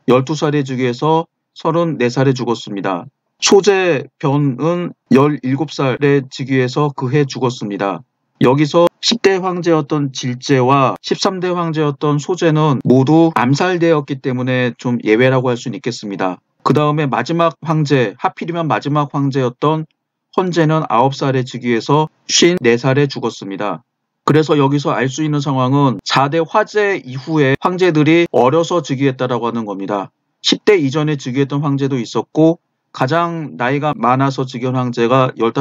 12살의 즉위에서 34살에 죽었습니다. 소제 변은 17살의 즉위에서 그해 죽었습니다. 여기서 10대 황제였던 질제와 13대 황제였던 소제는 모두 암살되었기 때문에 좀 예외라고 할 수는 있겠습니다. 그 다음에 마지막 황제, 하필이면 마지막 황제였던 헌제는 9살의 즉위에서 54살에 죽었습니다. 그래서 여기서 알 수 있는 상황은 4대 화제 이후에 황제들이 어려서 즉위했다라고 하는 겁니다. 10대 이전에 즉위했던 황제도 있었고 가장 나이가 많아서 즉위한 황제가 15,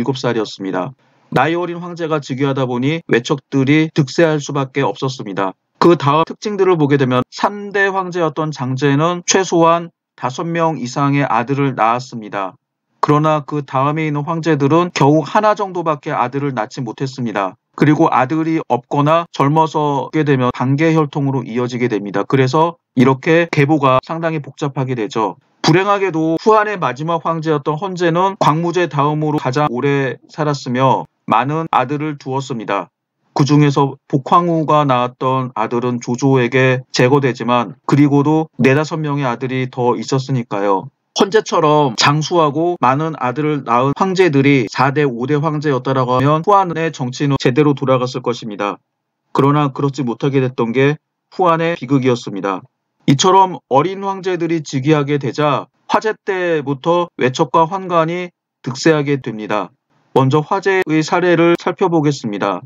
17살이었습니다. 나이 어린 황제가 즉위하다 보니 외척들이 득세할 수밖에 없었습니다. 그 다음 특징들을 보게 되면 3대 황제였던 장제는 최소한 5명 이상의 아들을 낳았습니다. 그러나 그 다음에 있는 황제들은 겨우 하나 정도밖에 아들을 낳지 못했습니다. 그리고 아들이 없거나 젊어서 하게 되면 반계 혈통으로 이어지게 됩니다. 그래서 이렇게 계보가 상당히 복잡하게 되죠. 불행하게도 후한의 마지막 황제였던 헌제는 광무제 다음으로 가장 오래 살았으며 많은 아들을 두었습니다. 그 중에서 복황후가 낳았던 아들은 조조에게 제거되지만 그리고도 4, 5명의 아들이 더 있었으니까요. 헌제처럼 장수하고 많은 아들을 낳은 황제들이 4대, 5대 황제였다라고 하면 후한의 정치는 제대로 돌아갔을 것입니다. 그러나 그렇지 못하게 됐던 게 후한의 비극이었습니다. 이처럼 어린 황제들이 즉위하게 되자 화제 때부터 외척과 환관이 득세하게 됩니다. 먼저 화제의 사례를 살펴보겠습니다.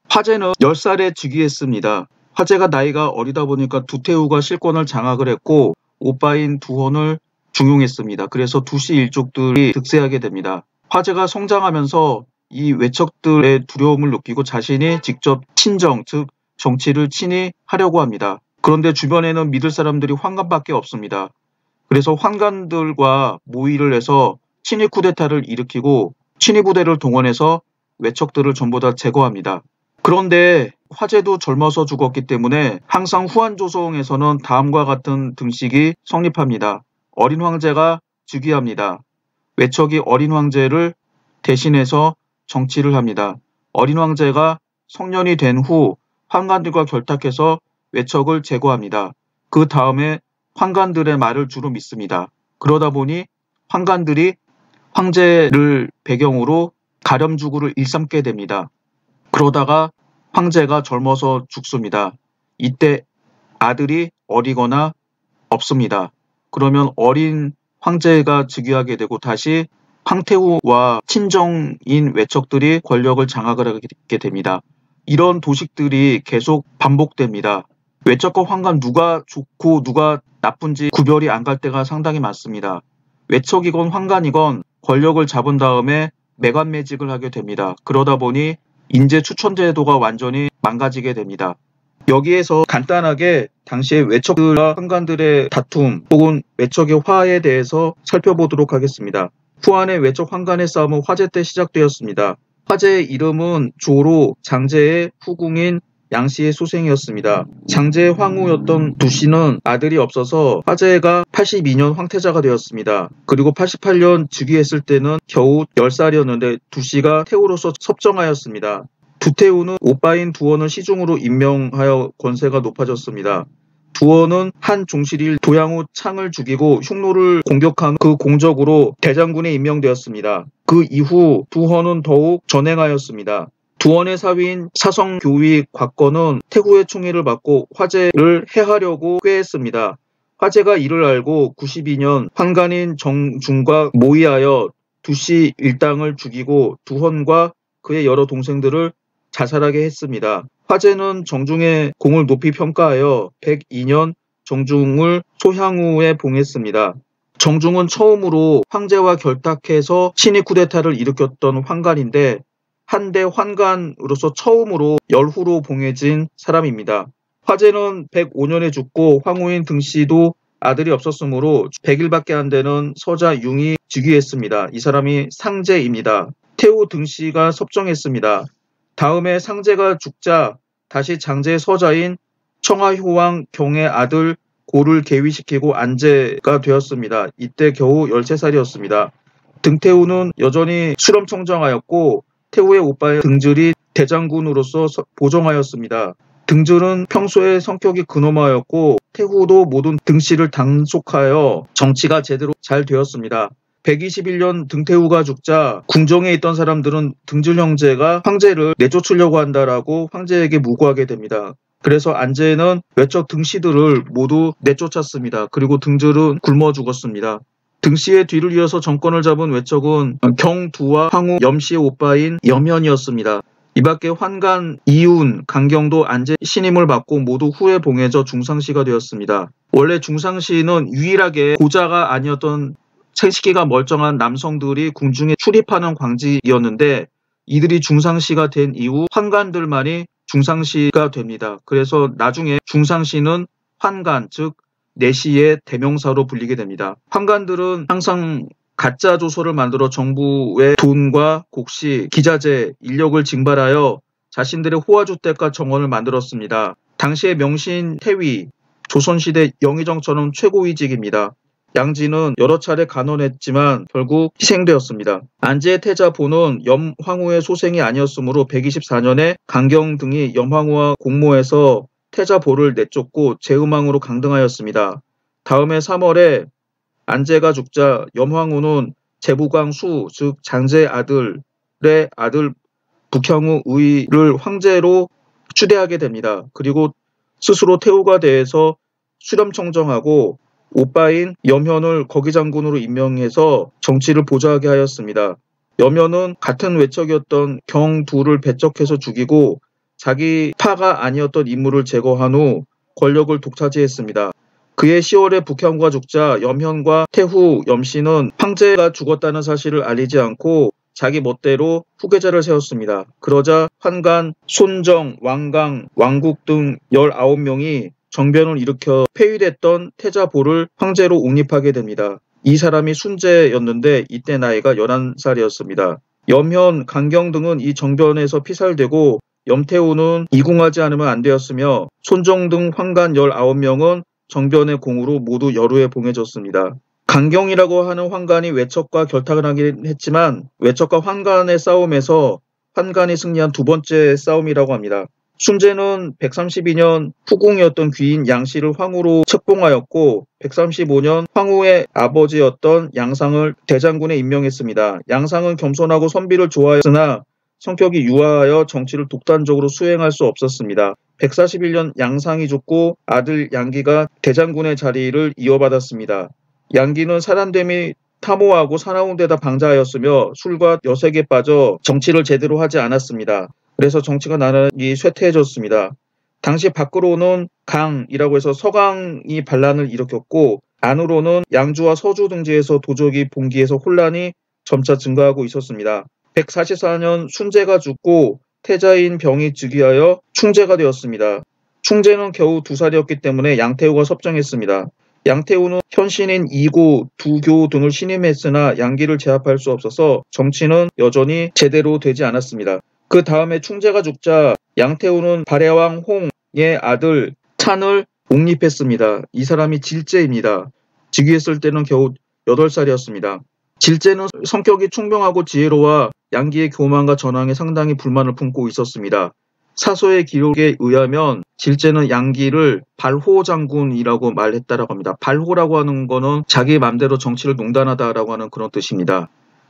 화제는 10살에 즉위했습니다. 화제가 나이가 어리다 보니까 두태우가 실권을 장악을 했고 오빠인 두헌을 중용했습니다. 그래서 두씨 일족들이 득세하게 됩니다. 화제가 성장하면서 이 외척들의 두려움을 느끼고 자신이 직접 친정, 즉 정치를 친히 하려고 합니다. 그런데 주변에는 믿을 사람들이 환관밖에 없습니다. 그래서 환관들과 모의를 해서 친위 쿠데타를 일으키고 친위 부대를 동원해서 외척들을 전부 다 제거합니다. 그런데 화제도 젊어서 죽었기 때문에 항상 후한 조성에서는 다음과 같은 등식이 성립합니다. 어린 황제가 즉위합니다. 외척이 어린 황제를 대신해서 정치를 합니다. 어린 황제가 성년이 된 후 환관들과 결탁해서 외척을 제거합니다. 그 다음에 환관들의 말을 주로 믿습니다. 그러다 보니 환관들이 황제를 배경으로 가렴주구를 일삼게 됩니다. 그러다가 황제가 젊어서 죽습니다. 이때 아들이 어리거나 없습니다. 그러면 어린 황제가 즉위하게 되고 다시 황태후와 친정인 외척들이 권력을 장악을 하게 됩니다. 이런 도식들이 계속 반복됩니다. 외척과 환관 누가 좋고 누가 나쁜지 구별이 안 갈 때가 상당히 많습니다. 외척이건 환관이건 권력을 잡은 다음에 매관매직을 하게 됩니다. 그러다 보니 인재 추천 제도가 완전히 망가지게 됩니다. 여기에서 간단하게 당시의 외척들과 환관들의 다툼 혹은 외척의 화에 대해서 살펴보도록 하겠습니다. 후한의 외척 환관의 싸움은 화제 때 시작되었습니다. 화제의 이름은 조로 장제의 후궁인 양씨의 소생이었습니다. 장제의 황후였던 두씨는 아들이 없어서 화제가 82년 황태자가 되었습니다. 그리고 88년 즉위했을 때는 겨우 10살이었는데 두씨가 태후로서 섭정하였습니다. 두태우는 오빠인 두헌을 시중으로 임명하여 권세가 높아졌습니다. 두헌은 한 종실일 도양후 창을 죽이고 흉노를 공격한 그 공적으로 대장군에 임명되었습니다. 그 이후 두헌은 더욱 전행하였습니다. 두헌의 사위인 사성교위 곽건은 태후의 총애를 받고 화제를 해하려고 꾀했습니다. 화제가 이를 알고 92년 환관인 정중과 모의하여 두씨 일당을 죽이고 두헌과 그의 여러 동생들을 자살하게 했습니다. 화제는 정중의 공을 높이 평가하여 102년 정중을 소향후에 봉했습니다. 정중은 처음으로 황제와 결탁해서 친위 쿠데타를 일으켰던 환관인데 한대 환관으로서 처음으로 열후로 봉해진 사람입니다. 화제는 105년에 죽고 황후인 등씨도 아들이 없었으므로 100일밖에 안 되는 서자 융이 즉위했습니다. 이 사람이 상제입니다. 태후 등씨가 섭정했습니다. 다음에 상제가 죽자 다시 장제의 서자인 청하효왕 경의 아들 고를 계위시키고 안제가 되었습니다. 이때 겨우 13살이었습니다. 등태우는 여전히 수렴청정하였고 태우의 오빠의 등줄이 대장군으로서 보정하였습니다. 등줄은 평소에 성격이 근엄하였고 태후도 모든 등씨를 단속하여 정치가 제대로 잘 되었습니다. 121년 등태후가 죽자 궁정에 있던 사람들은 등줄 형제가 황제를 내쫓으려고 한다라고 황제에게 무고하게 됩니다. 그래서 안제는 외척 등씨들을 모두 내쫓았습니다. 그리고 등줄은 굶어 죽었습니다. 등씨의 뒤를 이어서 정권을 잡은 외척은 경두와 황후 염씨의 오빠인 염현이었습니다. 이밖에 환관, 이운, 강경도 안제 신임을 받고 모두 후에 봉해져 중상시가 되었습니다. 원래 중상시는 유일하게 고자가 아니었던 생식기가 멀쩡한 남성들이 궁중에 출입하는 광지이었는데 이들이 중상시가 된 이후 환관들만이 중상시가 됩니다. 그래서 나중에 중상시는 환관, 즉 내시의 대명사로 불리게 됩니다. 환관들은 항상 가짜 조서를 만들어 정부의 돈과 곡식, 기자재, 인력을 징발하여 자신들의 호화주택과 정원을 만들었습니다. 당시의 명신 태위, 조선시대 영의정처럼 최고위직입니다. 양지는 여러 차례 간언했지만 결국 희생되었습니다. 안제의 태자 보는 염황후의 소생이 아니었으므로 124년에 강경 등이 염황후와 공모해서 태자 보를 내쫓고 제음왕으로 강등하였습니다. 다음해 3월에 안제가 죽자 염황후는 제부광 수, 즉 장제의 아들의 아들 북향후 의를 황제로 추대하게 됩니다. 그리고 스스로 태후가 대해서 수렴청정하고 오빠인 염현을 거기장군으로 임명해서 정치를 보좌하게 하였습니다. 염현은 같은 외척이었던 경두를 배척해서 죽이고 자기 파가 아니었던 인물을 제거한 후 권력을 독차지했습니다. 그해 10월에 북향후가 죽자 염현과 태후 염씨는 황제가 죽었다는 사실을 알리지 않고 자기 멋대로 후계자를 세웠습니다. 그러자 환관, 손정, 왕강, 왕국 등 19명이 정변을 일으켜 폐위됐던 태자보를 황제로 옹립하게 됩니다. 이 사람이 순제였는데 이때 나이가 11살이었습니다. 염현, 강경 등은 이 정변에서 피살되고 염태우는 이궁하지 않으면 안 되었으며 손정 등 환관 19명은 정변의 공으로 모두 열후에 봉해졌습니다. 강경이라고 하는 환관이 외척과 결탁을 하긴 했지만 외척과 환관의 싸움에서 환관이 승리한 두 번째 싸움이라고 합니다. 순제는 132년 후궁이었던 귀인 양씨를 황후로 책봉하였고 135년 황후의 아버지였던 양상을 대장군에 임명했습니다. 양상은 겸손하고 선비를 좋아했으나 성격이 유하여 정치를 독단적으로 수행할 수 없었습니다. 141년 양상이 죽고 아들 양기가 대장군의 자리를 이어받았습니다. 양기는 사람됨이 탐호하고 사나운 데다 방자하였으며 술과 여색에 빠져 정치를 제대로 하지 않았습니다. 그래서 정치가 나날이 쇠퇴해졌습니다. 당시 밖으로는 강이라고 해서 서강이 반란을 일으켰고 안으로는 양주와 서주 등지에서 도적이 봉기해서 혼란이 점차 증가하고 있었습니다. 144년 순제가 죽고 태자인 병이 즉위하여 충제가 되었습니다. 충제는 겨우 2살이었기 때문에 양태후가 섭정했습니다. 양태후는 현신인 이고, 두교 등을 신임했으나 양기를 제압할 수 없어서 정치는 여전히 제대로 되지 않았습니다. 그 다음에 충제가 죽자 양태후는 발해왕 홍의 아들 찬을 옹립했습니다. 이 사람이 질제입니다. 즉위했을 때는 겨우 8살이었습니다. 질제는 성격이 총명하고 지혜로워 양기의 교만과 전황에 상당히 불만을 품고 있었습니다. 사서의 기록에 의하면 질제는 양기를 발호 장군이라고 말했다라고 합니다. 발호라고 하는 거는 자기 맘대로 정치를 농단하다라고 하는 그런 뜻입니다.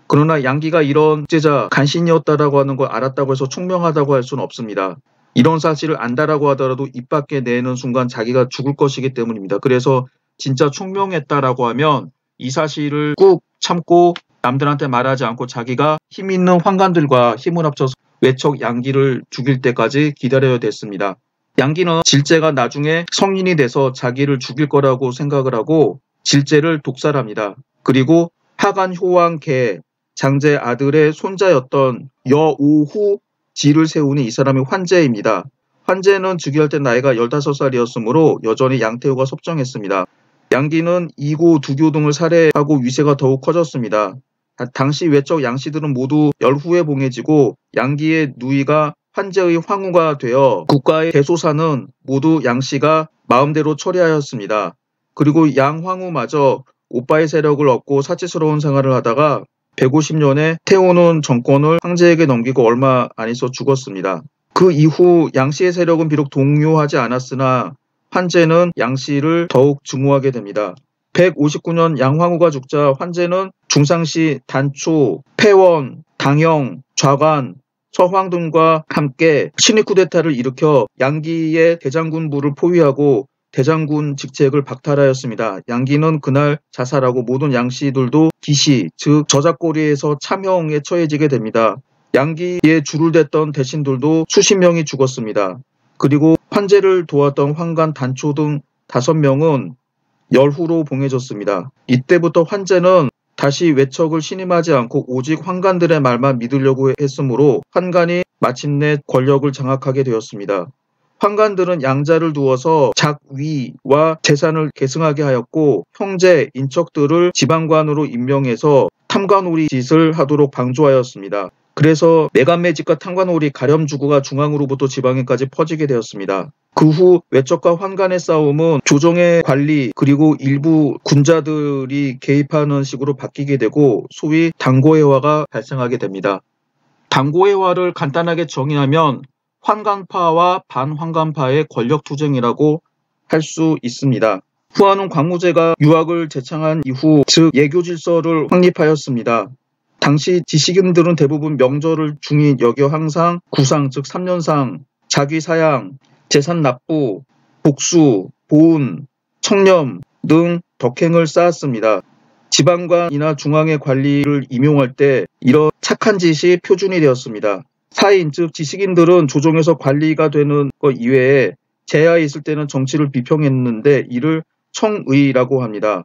그러나 양기가 이런 제자 간신이었다라고 하는 걸 알았다고 해서 총명하다고 할 수는 없습니다. 이런 사실을 안다라고 하더라도 입 밖에 내는 순간 자기가 죽을 것이기 때문입니다. 그래서 진짜 총명했다라고 하면 이 사실을 꾹 참고 남들한테 말하지 않고 자기가 힘 있는 환관들과 힘을 합쳐서 외척 양기를 죽일 때까지 기다려야 됐습니다. 양기는 질제가 나중에 성인이 돼서 자기를 죽일 거라고 생각을 하고 질제를 독살합니다. 그리고 하간 효왕 개 장제 아들의 손자였던 여오후 지를 세우니 이 사람이 환제입니다. 환제는 즉위할 때 나이가 15살이었으므로 여전히 양태후가 섭정했습니다. 양기는 이고 두교 등을 살해하고 위세가 더욱 커졌습니다. 당시 외척 양씨들은 모두 열후에 봉해지고 양기의 누이가 환제의 황후가 되어 국가의 대소사는 모두 양씨가 마음대로 처리하였습니다. 그리고 양황후마저 오빠의 세력을 얻고 사치스러운 생활을 하다가 150년에 태우는 정권을 황제에게 넘기고 얼마 안 있어 죽었습니다. 그 이후 양씨의 세력은 비록 동요하지 않았으나 환제는 양씨를 더욱 증오하게 됩니다. 159년 양황후가 죽자 환제는 중상시 단초, 폐원, 당영, 좌관, 서황 등과 함께 신위 쿠데타를 일으켜 양기의 대장군부를 포위하고 대장군 직책을 박탈하였습니다. 양기는 그날 자살하고 모든 양씨들도 기시, 즉 저작거리에서 참형에 처해지게 됩니다. 양기에 줄을 댔던 대신들도 수십 명이 죽었습니다. 그리고 환제를 도왔던 환관 단초 등 5명은 열후로 봉해졌습니다. 이때부터 환제는 다시 외척을 신임하지 않고 오직 환관들의 말만 믿으려고 했으므로 환관이 마침내 권력을 장악하게 되었습니다. 환관들은 양자를 두어서 작위와 재산을 계승하게 하였고 형제, 인척들을 지방관으로 임명해서 탐관오리 짓을 하도록 방조하였습니다. 그래서 매간매직과 탐관오리 가렴주구가 중앙으로부터 지방에까지 퍼지게 되었습니다. 그 후 외척과 환관의 싸움은 조정의 관리 그리고 일부 군자들이 개입하는 식으로 바뀌게 되고 소위 당고해화가 발생하게 됩니다. 당고해화를 간단하게 정의하면 환관파와 반환관파의 권력투쟁이라고 할 수 있습니다. 후아는 광무제가 유학을 제창한 이후 즉 예교질서를 확립하였습니다. 당시 지식인들은 대부분 명절을 중히 여겨 항상 구상 즉 3년상, 자귀사양, 재산납부, 복수, 보훈, 청렴 등 덕행을 쌓았습니다. 지방관이나 중앙의 관리를 임용할 때 이런 착한 짓이 표준이 되었습니다. 사인 즉 지식인들은 조정에서 관리가 되는 것 이외에 제야에 있을 때는 정치를 비평했는데 이를 청의라고 합니다.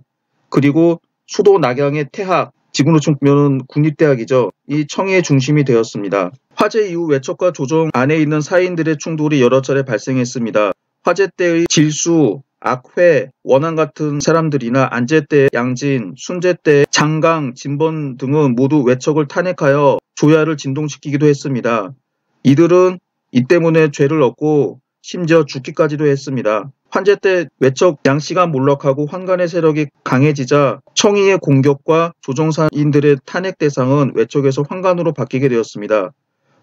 그리고 수도 낙양의 태학, 지금으로 치면 국립대학이죠. 이 청의의 중심이 되었습니다. 화제 이후 외척과 조정 안에 있는 사인들의 충돌이 여러 차례 발생했습니다. 화제 때의 질수, 악회, 원한 같은 사람들이나 안제 때 양진, 순제 때 장강, 진번 등은 모두 외척을 탄핵하여 조야를 진동시키기도 했습니다. 이들은 이 때문에 죄를 얻고 심지어 죽기까지도 했습니다. 환제 때 외척 양씨가 몰락하고 환관의 세력이 강해지자 청의의 공격과 조정사인들의 탄핵 대상은 외척에서 환관으로 바뀌게 되었습니다.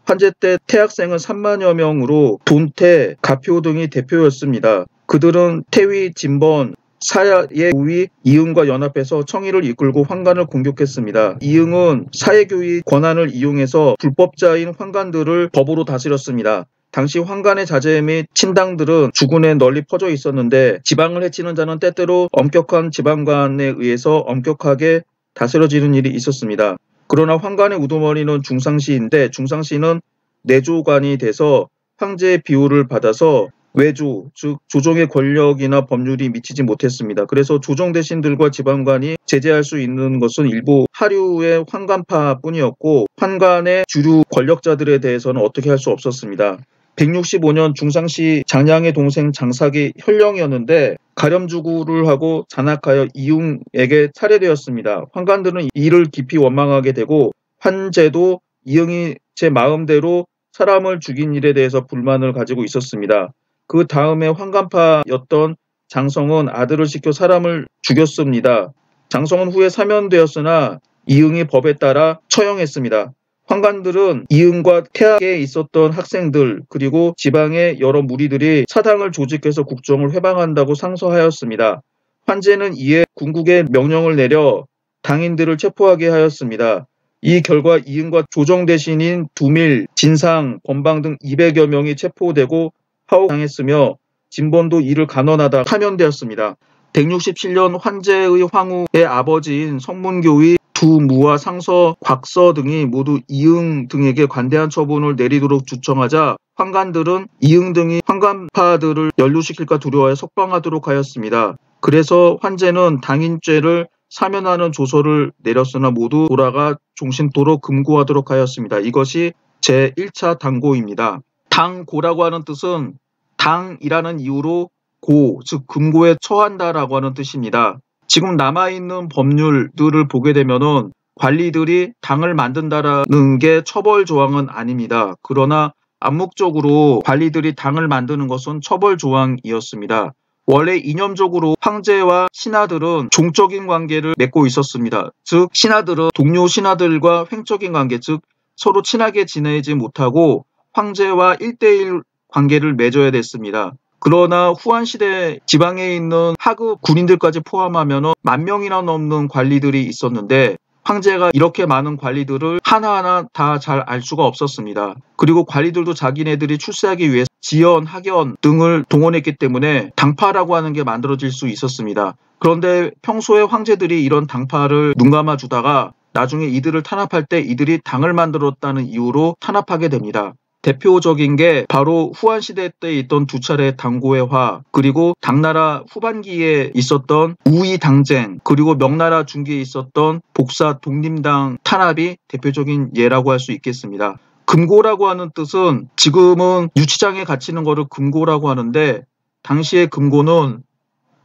환제 때 태학생은 3만여 명으로 돈태, 가표 등이 대표였습니다. 그들은 태위, 진번, 사야의 우위 이응과 연합해서 청의를 이끌고 환관을 공격했습니다. 이응은 사예교의 권한을 이용해서 불법자인 환관들을 법으로 다스렸습니다. 당시 환관의 자제 및 친당들은 주군에 널리 퍼져 있었는데 지방을 해치는 자는 때때로 엄격한 지방관에 의해서 엄격하게 다스려지는 일이 있었습니다. 그러나 환관의 우두머리는 중상시인데 중상시는 내조관이 돼서 황제의 비호를 받아서 외조, 즉 조정의 권력이나 법률이 미치지 못했습니다. 그래서 조정 대신들과 지방관이 제재할 수 있는 것은 일부 하류의 환관파뿐이었고 환관의 주류 권력자들에 대해서는 어떻게 할 수 없었습니다. 165년 중상시 장량의 동생 장삭이 현령이었는데 가렴주구를 하고 잔악하여 이응에게 살해되었습니다. 환관들은 이를 깊이 원망하게 되고 환제도 이응이 제 마음대로 사람을 죽인 일에 대해서 불만을 가지고 있었습니다. 그 다음에 환관파였던 장성은 아들을 시켜 사람을 죽였습니다. 장성은 후에 사면되었으나 이응이 법에 따라 처형했습니다. 환관들은 이응과 태학에 있었던 학생들 그리고 지방의 여러 무리들이 사당을 조직해서 국정을 회방한다고 상서하였습니다. 환제는 이에 군국에 명령을 내려 당인들을 체포하게 하였습니다. 이 결과 이응과 조정 대신인 두밀, 진상, 범방 등 200여 명이 체포되고 하옥당했으며 진본도 이를 간언하다 파면되었습니다. 167년 환제의 황후의 아버지인 성문교의 두무와 상서, 곽서 등이 모두 이응 등에게 관대한 처분을 내리도록 주청하자 환관들은 이응 등이 환관파들을 연루시킬까 두려워해 석방하도록 하였습니다. 그래서 환제는 당인죄를 사면하는 조서를 내렸으나 모두 돌아가 종신토로 금고하도록 하였습니다. 이것이 제1차 당고입니다. 당고라고 하는 뜻은 당이라는 이유로 고, 즉 금고에 처한다라고 하는 뜻입니다. 지금 남아있는 법률들을 보게 되면은 관리들이 당을 만든다라는 게 처벌 조항은 아닙니다. 그러나 암묵적으로 관리들이 당을 만드는 것은 처벌 조항이었습니다. 원래 이념적으로 황제와 신하들은 종적인 관계를 맺고 있었습니다. 즉 신하들은 동료 신하들과 횡적인 관계, 즉 서로 친하게 지내지 못하고 황제와 1대1 관계를 맺어야 됐습니다. 그러나 후한시대 지방에 있는 하급 군인들까지 포함하면 10,000명이나 넘는 관리들이 있었는데 황제가 이렇게 많은 관리들을 하나하나 다 잘 알 수가 없었습니다. 그리고 관리들도 자기네들이 출세하기 위해 지연, 학연 등을 동원했기 때문에 당파라고 하는 게 만들어질 수 있었습니다. 그런데 평소에 황제들이 이런 당파를 눈감아 주다가 나중에 이들을 탄압할 때 이들이 당을 만들었다는 이유로 탄압하게 됩니다. 대표적인 게 바로 후한시대 때 있던 두 차례 당고해화, 그리고 당나라 후반기에 있었던 우이당쟁, 그리고 명나라 중기에 있었던 복사 독림당 탄압이 대표적인 예라고 할 수 있겠습니다. 금고라고 하는 뜻은 지금은 유치장에 갇히는 거를 금고라고 하는데 당시의 금고는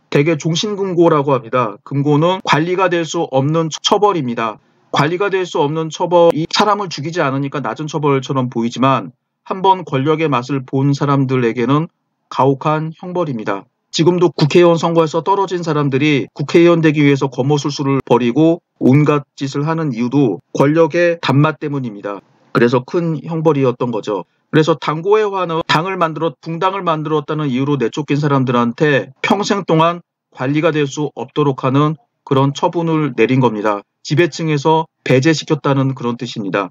대개 종신금고라고 합니다. 금고는 관리가 될 수 없는 처벌입니다. 관리가 될 수 없는 처벌이 사람을 죽이지 않으니까 낮은 처벌처럼 보이지만 한번 권력의 맛을 본 사람들에게는 가혹한 형벌입니다. 지금도 국회의원 선거에서 떨어진 사람들이 국회의원 되기 위해서 검어술수를 벌이고 온갖 짓을 하는 이유도 권력의 단맛 때문입니다. 그래서 큰 형벌이었던 거죠. 그래서 당고해화는 붕당을 만들었다는 이유로 내쫓긴 사람들한테 평생 동안 관리가 될 수 없도록 하는 그런 처분을 내린 겁니다. 지배층에서 배제시켰다는 그런 뜻입니다.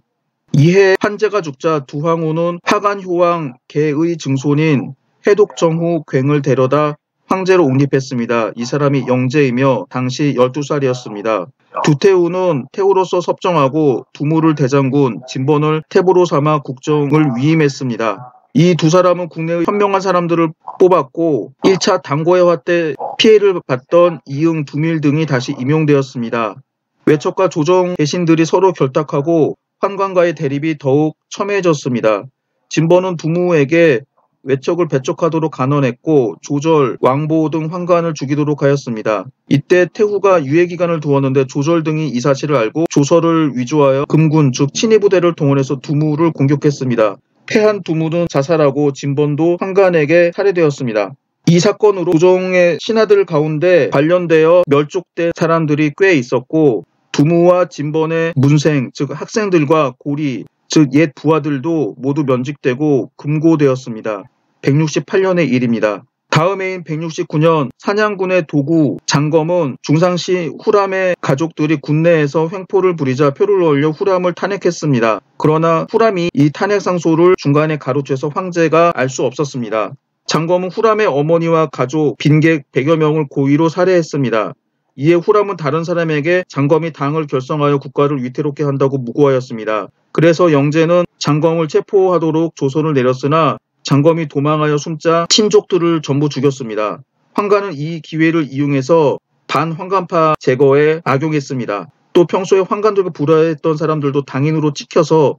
이해 한제가 죽자 두황후는 화간효왕 개의 증손인 해독정후 괭을 데려다 황제로 옹립했습니다. 이 사람이 영제이며 당시 12살이었습니다. 두태후는 태후로서 섭정하고 두무를 대장군, 진번을 태보로 삼아 국정을 위임했습니다. 이 두 사람은 국내의 현명한 사람들을 뽑았고 1차 당고해화 때 피해를 봤던 이응, 두밀 등이 다시 임용되었습니다. 외척과 조정 대신들이 서로 결탁하고 환관과의 대립이 더욱 첨예해졌습니다. 진번은 두무에게 외척을 배척하도록 간언했고 조절, 왕보 등 환관을 죽이도록 하였습니다. 이때 태후가 유예기간을 두었는데 조절 등이 이 사실을 알고 조설을 위조하여 금군 즉 친위부대를 동원해서 두무를 공격했습니다. 패한 두무는 자살하고 진번도 환관에게 살해되었습니다. 이 사건으로 조정의 신하들 가운데 관련되어 멸족된 사람들이 꽤 있었고 두무와 진번의 문생 즉 학생들과 고리 즉 옛 부하들도 모두 면직되고 금고되었습니다. 168년의 일입니다. 다음 해인 169년 산양군의 도구 장검은 중상시 후람의 가족들이 군내에서 횡포를 부리자 표를 올려 후람을 탄핵했습니다. 그러나 후람이 이 탄핵 상소를 중간에 가로채서 황제가 알 수 없었습니다. 장검은 후람의 어머니와 가족, 빈객 100여 명을 고의로 살해했습니다. 이에 후람은 다른 사람에게 장검이 당을 결성하여 국가를 위태롭게 한다고 무고하였습니다. 그래서 영제는 장검을 체포하도록 조선을 내렸으나 장검이 도망하여 숨자 친족들을 전부 죽였습니다. 황관은 이 기회를 이용해서 반황관파 제거에 악용했습니다. 또 평소에 황관들과 불화했던 사람들도 당인으로 찍혀서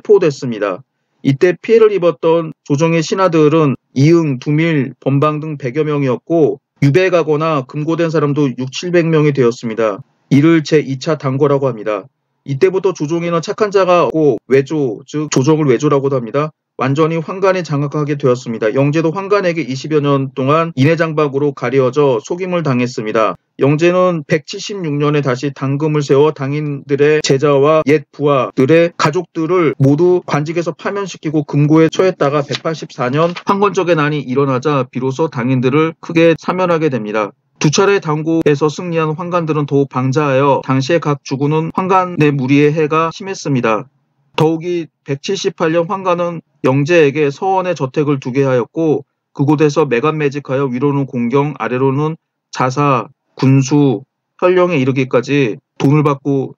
체포됐습니다. 이때 피해를 입었던 조정의 신하들은 이응, 두밀, 범방 등 100여 명이었고 유배가거나 금고된 사람도 600~700명이 되었습니다. 이를 제2차 당고라고 합니다. 이때부터 조정에는 착한 자가 없고 외조, 즉 조정을 외조라고도 합니다. 완전히 황관이 장악하게 되었습니다. 영제도 황관에게 20여 년 동안 인해장박으로 가려져 속임을 당했습니다. 영제는 176년에 다시 당금을 세워 당인들의 제자와 옛 부하들의 가족들을 모두 관직에서 파면시키고 금고에 처했다가 184년 황건적의 난이 일어나자 비로소 당인들을 크게 사면하게 됩니다. 두 차례 당고에서 승리한 황관들은 더욱 방자하여 당시의 각 주군은 황관의 무리의 해가 심했습니다. 더욱이 178년 황관은 영제에게 서원에 저택을 두게 하였고 그곳에서 매간매직하여 위로는 공경, 아래로는 자사, 군수, 현령에 이르기까지 돈을 받고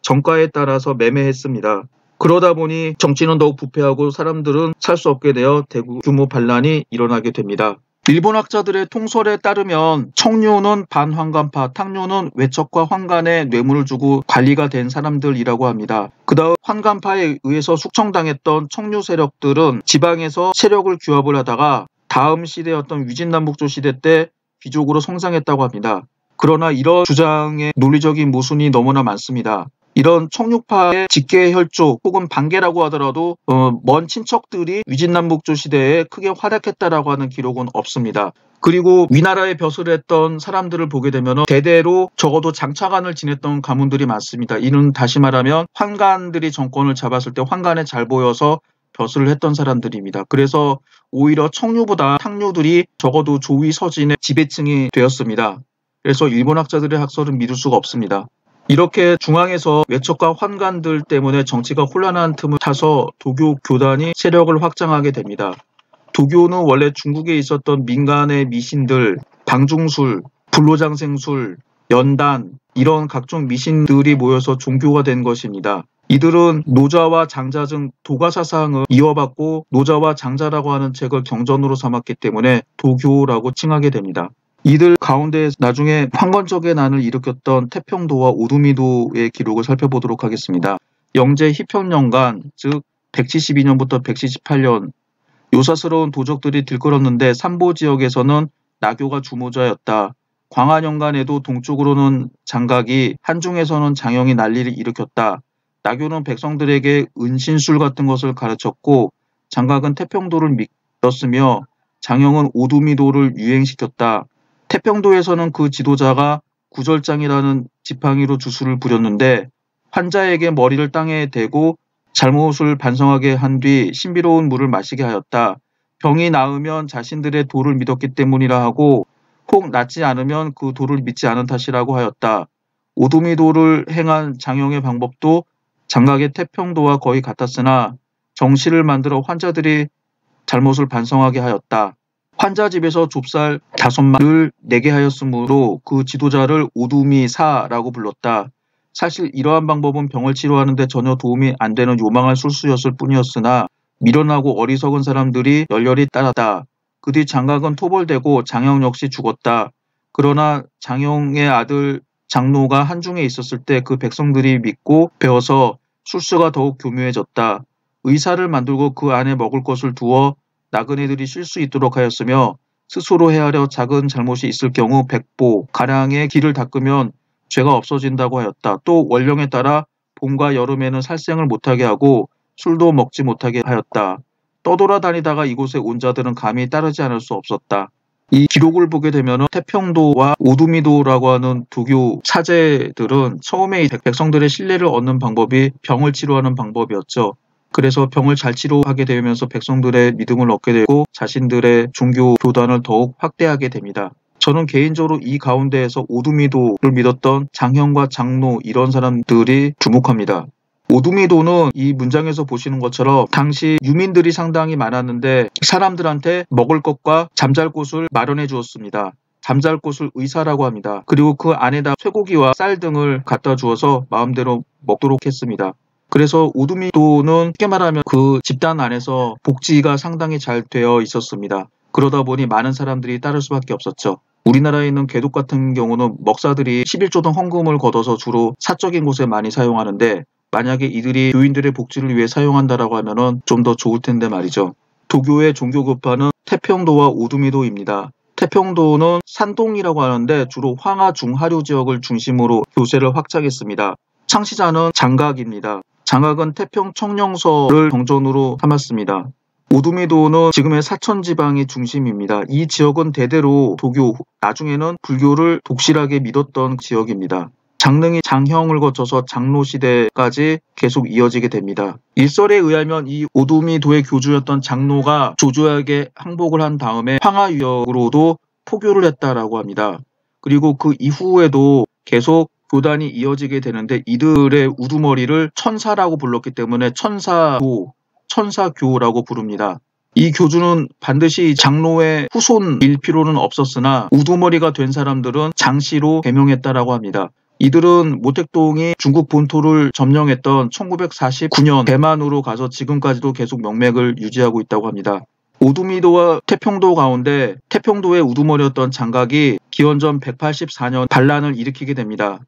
정가에 따라서 매매했습니다. 그러다 보니 정치는 더욱 부패하고 사람들은 살 수 없게 되어 대규모 반란이 일어나게 됩니다. 일본 학자들의 통설에 따르면 청류는 반황관파, 탕류는 외척과 황관에 뇌물을 주고 관리가 된 사람들이라고 합니다. 그 다음 황관파에 의해서 숙청당했던 청류 세력들은 지방에서 세력을 규합을 하다가 다음 시대였던 위진남북조 시대 때 귀족으로 성장했다고 합니다. 그러나 이런 주장의 논리적인 모순이 너무나 많습니다. 이런 청룡파의 직계혈족 혹은 반계라고 하더라도 먼 친척들이 위진남북조 시대에 크게 활약했다라고 하는 기록은 없습니다. 그리고 위나라에 벼슬을 했던 사람들을 보게 되면 대대로 적어도 장차관을 지냈던 가문들이 많습니다. 이는 다시 말하면 환관들이 정권을 잡았을 때 환관에 잘 보여서 벼슬을 했던 사람들입니다. 그래서 오히려 청류보다 탕류들이 적어도 조위 서진의 지배층이 되었습니다. 그래서 일본 학자들의 학설은 믿을 수가 없습니다. 이렇게 중앙에서 외척과 환관들 때문에 정치가 혼란한 틈을 타서 도교 교단이 세력을 확장하게 됩니다. 도교는 원래 중국에 있었던 민간의 미신들, 방중술, 불로장생술, 연단 이런 각종 미신들이 모여서 종교가 된 것입니다. 이들은 노자와 장자 등 도가사상을 이어받고 노자와 장자라고 하는 책을 경전으로 삼았기 때문에 도교라고 칭하게 됩니다. 이들 가운데 나중에 황건적의 난을 일으켰던 태평도와 오두미도의 기록을 살펴보도록 하겠습니다. 영제 희평년간, 즉 172년부터 178년 요사스러운 도적들이 들끓었는데 삼보 지역에서는 나교가 주모자였다. 광안연간에도 동쪽으로는 장각이, 한중에서는 장영이 난리를 일으켰다. 나교는 백성들에게 은신술 같은 것을 가르쳤고 장각은 태평도를 믿었으며 장영은 오두미도를 유행시켰다. 태평도에서는 그 지도자가 구절장이라는 지팡이로 주술을 부렸는데 환자에게 머리를 땅에 대고 잘못을 반성하게 한 뒤 신비로운 물을 마시게 하였다. 병이 나으면 자신들의 도를 믿었기 때문이라 하고 혹 낫지 않으면 그 도를 믿지 않은 탓이라고 하였다. 오두미도를 행한 장영의 방법도 장각의 태평도와 거의 같았으나 정시를 만들어 환자들이 잘못을 반성하게 하였다. 환자 집에서 좁쌀 5마리를 내게 하였으므로 그 지도자를 오두미사라고 불렀다. 사실 이러한 방법은 병을 치료하는 데 전혀 도움이 안 되는 요망한 술수였을 뿐이었으나 미련하고 어리석은 사람들이 열렬히 따랐다. 그 뒤 장각은 토벌되고 장영 역시 죽었다. 그러나 장영의 아들 장노가 한중에 있었을 때 그 백성들이 믿고 배워서 술수가 더욱 교묘해졌다. 의사를 만들고 그 안에 먹을 것을 두어 나그네들이 쉴 수 있도록 하였으며 스스로 헤아려 작은 잘못이 있을 경우 100보 가량의 길을 닦으면 죄가 없어진다고 하였다. 또 원령에 따라 봄과 여름에는 살생을 못하게 하고 술도 먹지 못하게 하였다. 떠돌아다니다가 이곳에 온 자들은 감히 따르지 않을 수 없었다. 이 기록을 보게 되면 태평도와 오두미도라고 하는 도교 사제들은 처음에 백성들의 신뢰를 얻는 방법이 병을 치료하는 방법이었죠. 그래서 병을 잘 치료하게 되면서 백성들의 믿음을 얻게 되고 자신들의 종교 교단을 더욱 확대하게 됩니다. 저는 개인적으로 이 가운데에서 오두미도를 믿었던 장형과 장노 이런 사람들이 주목합니다. 오두미도는 이 문장에서 보시는 것처럼 당시 유민들이 상당히 많았는데 사람들한테 먹을 것과 잠잘 곳을 마련해 주었습니다. 잠잘 곳을 의사라고 합니다. 그리고 그 안에다 쇠고기와 쌀 등을 갖다 주어서 마음대로 먹도록 했습니다. 그래서 오두미도는 쉽게 말하면 그 집단 안에서 복지가 상당히 잘 되어 있었습니다. 그러다 보니 많은 사람들이 따를 수밖에 없었죠. 우리나라에 있는 개독 같은 경우는 먹사들이 11조 등 헌금을 걷어서 주로 사적인 곳에 많이 사용하는데 만약에 이들이 교인들의 복지를 위해 사용한다라고 하면은 좀 더 좋을 텐데 말이죠. 도교의 종교급파는 태평도와 오두미도입니다. 태평도는 산동이라고 하는데 주로 황하 중하류 지역을 중심으로 교세를 확장했습니다. 창시자는 장각입니다. 장각은 태평 청령서를 경전으로 삼았습니다. 오두미도는 지금의 사천지방의 중심입니다. 이 지역은 대대로 도교, 나중에는 불교를 독실하게 믿었던 지역입니다. 장릉이 장형을 거쳐서 장로시대까지 계속 이어지게 됩니다. 일설에 의하면 이 오두미도의 교주였던 장로가 조조에게 항복을 한 다음에 황하유역으로도 포교를 했다라고 합니다. 그리고 그 이후에도 계속 교단이 이어지게 되는데 이들의 우두머리를 천사라고 불렀기 때문에 천사교라고 부릅니다. 이 교주는 반드시 장로의 후손일 필요는 없었으나 우두머리가 된 사람들은 장씨로 개명했다라고 합니다. 이들은 모택동이 중국 본토를 점령했던 1949년 대만으로 가서 지금까지도 계속 명맥을 유지하고 있다고 합니다. 오두미도와 태평도 가운데 태평도의 우두머리였던 장각이 기원전 184년 반란을 일으키게 됩니다.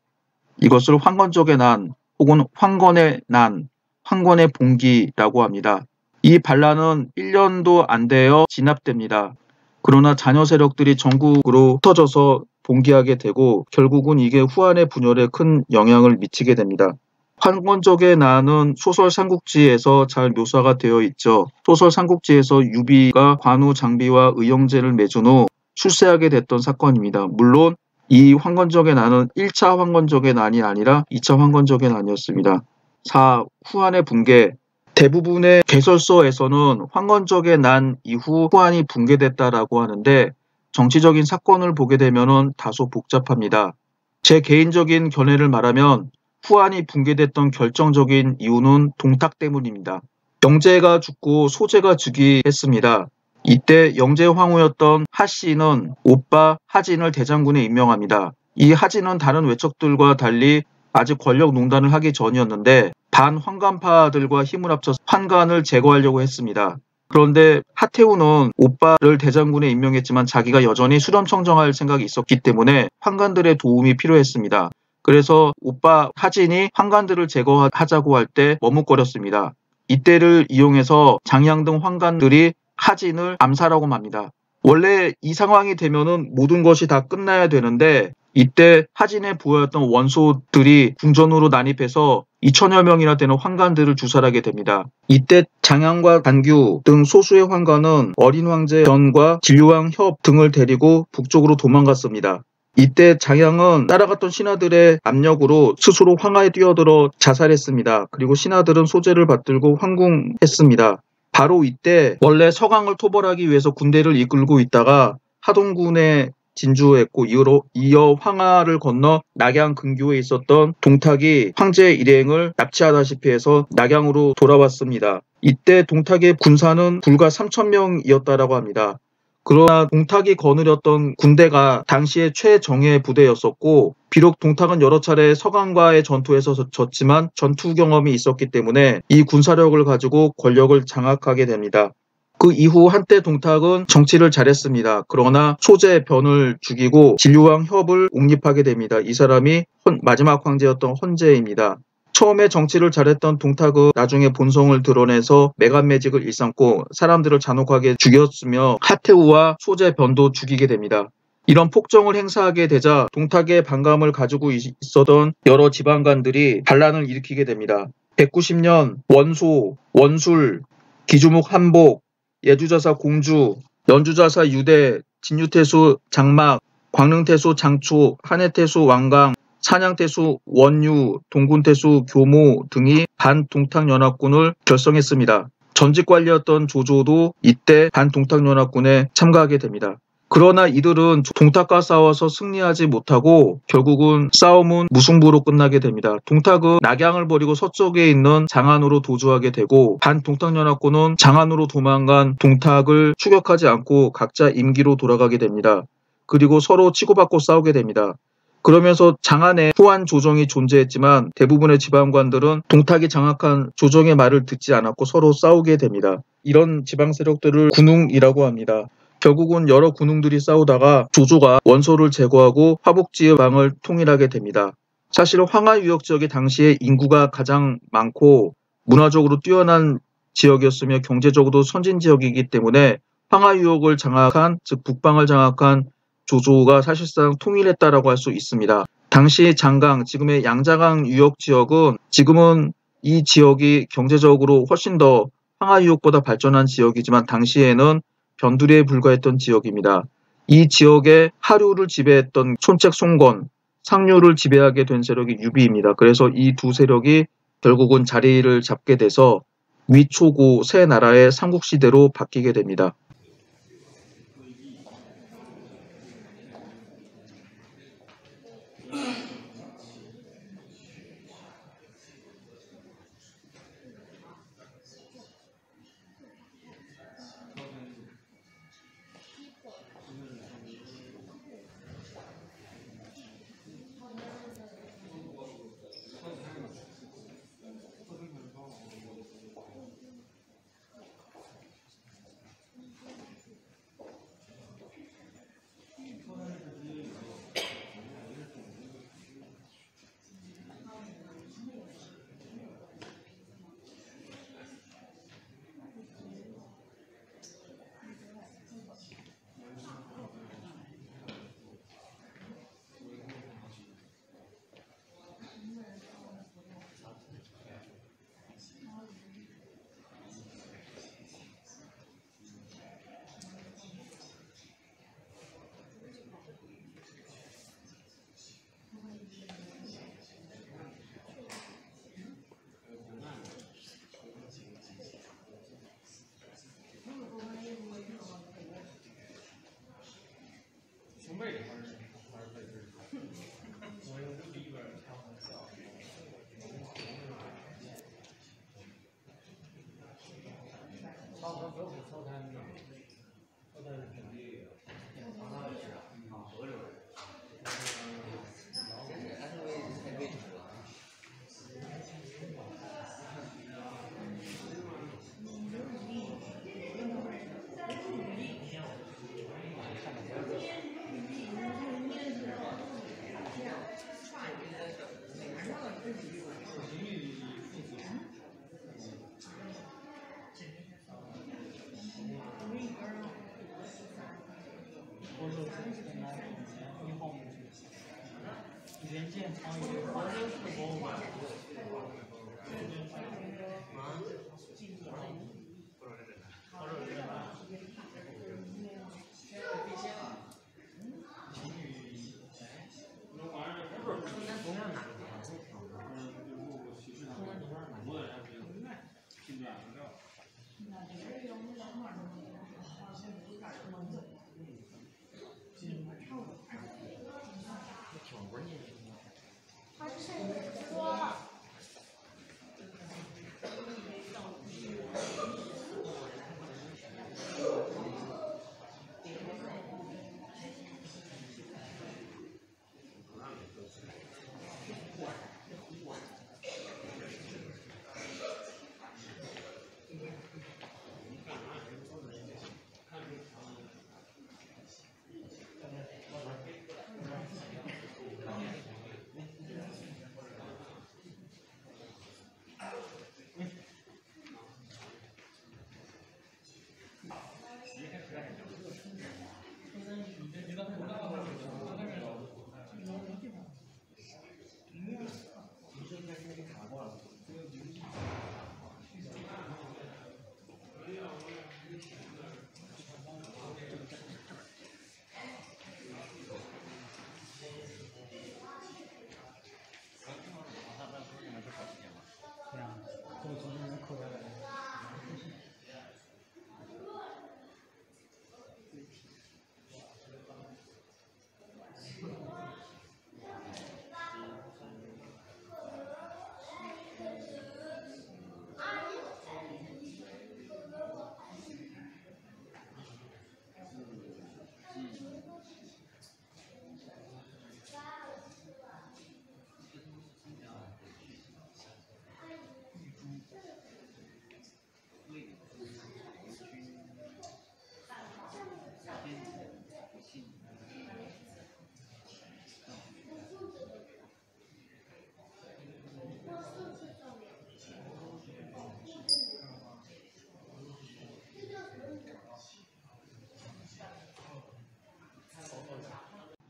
이것을 황건적의 난 혹은 황건의 난, 황건의 봉기라고 합니다. 이 반란은 1년도 안 되어 진압됩니다. 그러나 자녀 세력들이 전국으로 흩어져서 봉기하게 되고 결국은 이게 후한의 분열에 큰 영향을 미치게 됩니다. 황건적의 난은 소설 삼국지에서 잘 묘사가 되어 있죠. 소설 삼국지에서 유비가 관우 장비와 의형제를 맺은 후 출세하게 됐던 사건입니다. 물론 이 황건적의 난은 1차 황건적의 난이 아니라 2차 황건적의 난이었습니다. 4. 후한의 붕괴. 대부분의 개설서에서는 황건적의 난 이후 후한이 붕괴됐다라고 하는데 정치적인 사건을 보게 되면 다소 복잡합니다. 제 개인적인 견해를 말하면 후한이 붕괴됐던 결정적인 이유는 동탁 때문입니다. 영제가 죽고 소제가 즉위했습니다. 이때 영제 황후였던 하씨는 오빠 하진을 대장군에 임명합니다. 이 하진은 다른 외척들과 달리 아직 권력 농단을 하기 전이었는데 반환관파들과 힘을 합쳐서 환관을 제거하려고 했습니다. 그런데 하태우는 오빠를 대장군에 임명했지만 자기가 여전히 수렴청정할 생각이 있었기 때문에 환관들의 도움이 필요했습니다. 그래서 오빠 하진이 환관들을 제거하자고 할 때 머뭇거렸습니다. 이때를 이용해서 장양 등 환관들이 하진을 암살하고 맙니다. 원래 이 상황이 되면은 모든 것이 다 끝나야 되는데 이때 하진에 보였던 원소들이 궁전으로 난입해서 2천여 명이나 되는 환관들을 주살하게 됩니다. 이때 장양과 단규 등 소수의 환관은 어린 황제 변과 진류왕 협 등을 데리고 북쪽으로 도망갔습니다. 이때 장양은 따라갔던 신하들의 압력으로 스스로 황하에 뛰어들어 자살했습니다. 그리고 신하들은 소재를 받들고 황궁했습니다. 바로 이때 원래 서강을 토벌하기 위해서 군대를 이끌고 있다가 하동군에 진주했고 이어 황하를 건너 낙양 근교에 있었던 동탁이 황제 일행을 납치하다시피 해서 낙양으로 돌아왔습니다. 이때 동탁의 군사는 불과 3,000명이었다라고 합니다. 그러나 동탁이 거느렸던 군대가 당시의 최정예 부대였었고 비록 동탁은 여러 차례 서강과의 전투에서 졌지만 전투 경험이 있었기 때문에 이 군사력을 가지고 권력을 장악하게 됩니다. 그 이후 한때 동탁은 정치를 잘했습니다. 그러나 소재 변을 죽이고 진류왕 협을 옹립하게 됩니다. 이 사람이 마지막 황제였던 헌제입니다. 처음에 정치를 잘했던 동탁은 나중에 본성을 드러내서 매간매직을 일삼고 사람들을 잔혹하게 죽였으며 하태우와 소재 변도 죽이게 됩니다. 이런 폭정을 행사하게 되자 동탁의 반감을 가지고 있었던 여러 지방관들이 반란을 일으키게 됩니다. 190년 원소, 원술, 기주목 한복, 예주자사 공주, 연주자사 유대, 진유태수 장막, 광릉태수 장초, 한해태수 왕강, 산양태수 원유, 동군태수 교모 등이 반동탁연합군을 결성했습니다. 전직 관리였던 조조도 이때 반동탁연합군에 참가하게 됩니다. 그러나 이들은 동탁과 싸워서 승리하지 못하고 결국은 싸움은 무승부로 끝나게 됩니다. 동탁은 낙양을 버리고 서쪽에 있는 장안으로 도주하게 되고 반동탁연합군은 장안으로 도망간 동탁을 추격하지 않고 각자 임기로 돌아가게 됩니다. 그리고 서로 치고받고 싸우게 됩니다. 그러면서 장안에 후한 조정이 존재했지만 대부분의 지방관들은 동탁이 장악한 조정의 말을 듣지 않았고 서로 싸우게 됩니다. 이런 지방 세력들을 군웅이라고 합니다. 결국은 여러 군웅들이 싸우다가 조조가 원소를 제거하고 화북지의 왕을 통일하게 됩니다. 사실 황하 유역 지역이 당시에 인구가 가장 많고 문화적으로 뛰어난 지역이었으며 경제적으로도 선진 지역이기 때문에 황하 유역을 장악한, 즉 북방을 장악한 조조가 사실상 통일했다라고 할 수 있습니다. 당시 장강, 지금의 양자강 유역 지역은 지금은 이 지역이 경제적으로 훨씬 더 황하 유역보다 발전한 지역이지만 당시에는 변두리에 불과했던 지역입니다. 이 지역의 하류를 지배했던 손책 송건, 상류를 지배하게 된 세력이 유비입니다. 그래서 이 두 세력이 결국은 자리를 잡게 돼서 위초고 세 나라의 삼국시대로 바뀌게 됩니다.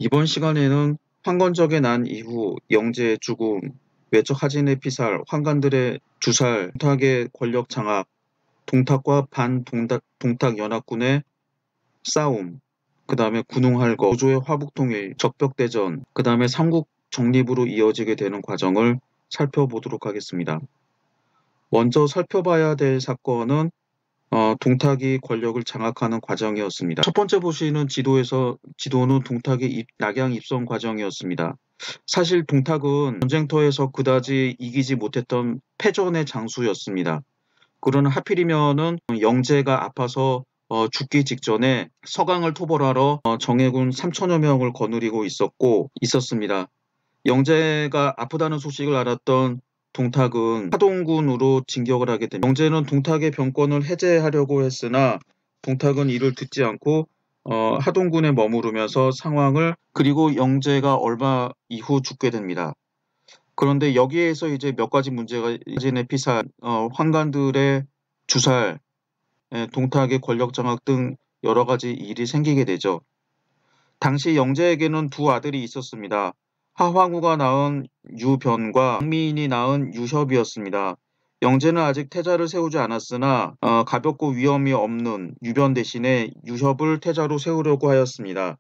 이번 시간에는 황건적의 난 이후 영제의 죽음, 외척 하진의 피살, 환관들의 주살, 동탁의 권력 장악, 동탁과 반동탁 연합군의 싸움, 그 다음에 군웅할거, 고조의 화북통일, 적벽대전, 그 다음에 삼국 정립으로 이어지게 되는 과정을 살펴보도록 하겠습니다. 먼저 살펴봐야 될 사건은 동탁이 권력을 장악하는 과정이었습니다. 첫 번째 보시는 지도는 동탁의 낙양 입성 과정이었습니다. 사실 동탁은 전쟁터에서 그다지 이기지 못했던 패전의 장수였습니다. 그러나 하필이면은 영제가 아파서 죽기 직전에 서강을 토벌하러 정예군 3천여 명을 거느리고 있었습니다. 영제가 아프다는 소식을 알았던 동탁은 하동군으로 진격을 하게 됩니다. 영제는 동탁의 병권을 해제하려고 했으나 동탁은 이를 듣지 않고 하동군에 머무르면서 그리고 영제가 얼마 이후 죽게 됩니다. 그런데 여기에서 이제 몇 가지 문제가 하진의 피살, 환관들의 주살, 동탁의 권력 장악 등 여러 가지 일이 생기게 되죠. 당시 영제에게는 두 아들이 있었습니다. 하황우가 낳은 유변과 장미인이 낳은 유협이었습니다. 영제는 아직 태자를 세우지 않았으나 가볍고 위험이 없는 유변 대신에 유협을 태자로 세우려고 하였습니다.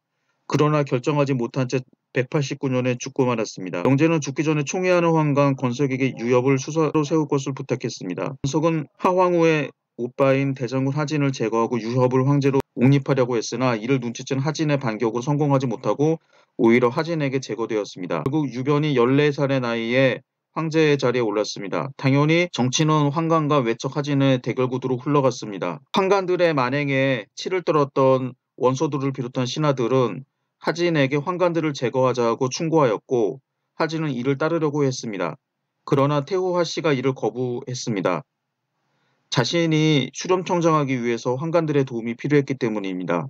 그러나 결정하지 못한 채 189년에 죽고 말았습니다. 영제는 죽기 전에 총애하는 환관 건석에게 유협을 수사로 세울 것을 부탁했습니다. 건석은 하황우의 오빠인 대장군 하진을 제거하고 유협을 황제로 옹립하려고 했으나 이를 눈치챈 하진의 반격으로 성공하지 못하고 오히려 하진에게 제거되었습니다. 결국 유변이 14살의 나이에 황제의 자리에 올랐습니다. 당연히 정치는 환관과 외척 하진의 대결 구도로 흘러갔습니다. 환관들의 만행에 치를 떨었던 원소들을 비롯한 신하들은 하진에게 환관들을 제거하자고 충고하였고 하진은 이를 따르려고 했습니다. 그러나 태후하 씨가 이를 거부했습니다. 자신이 수렴청정하기 위해서 환관들의 도움이 필요했기 때문입니다.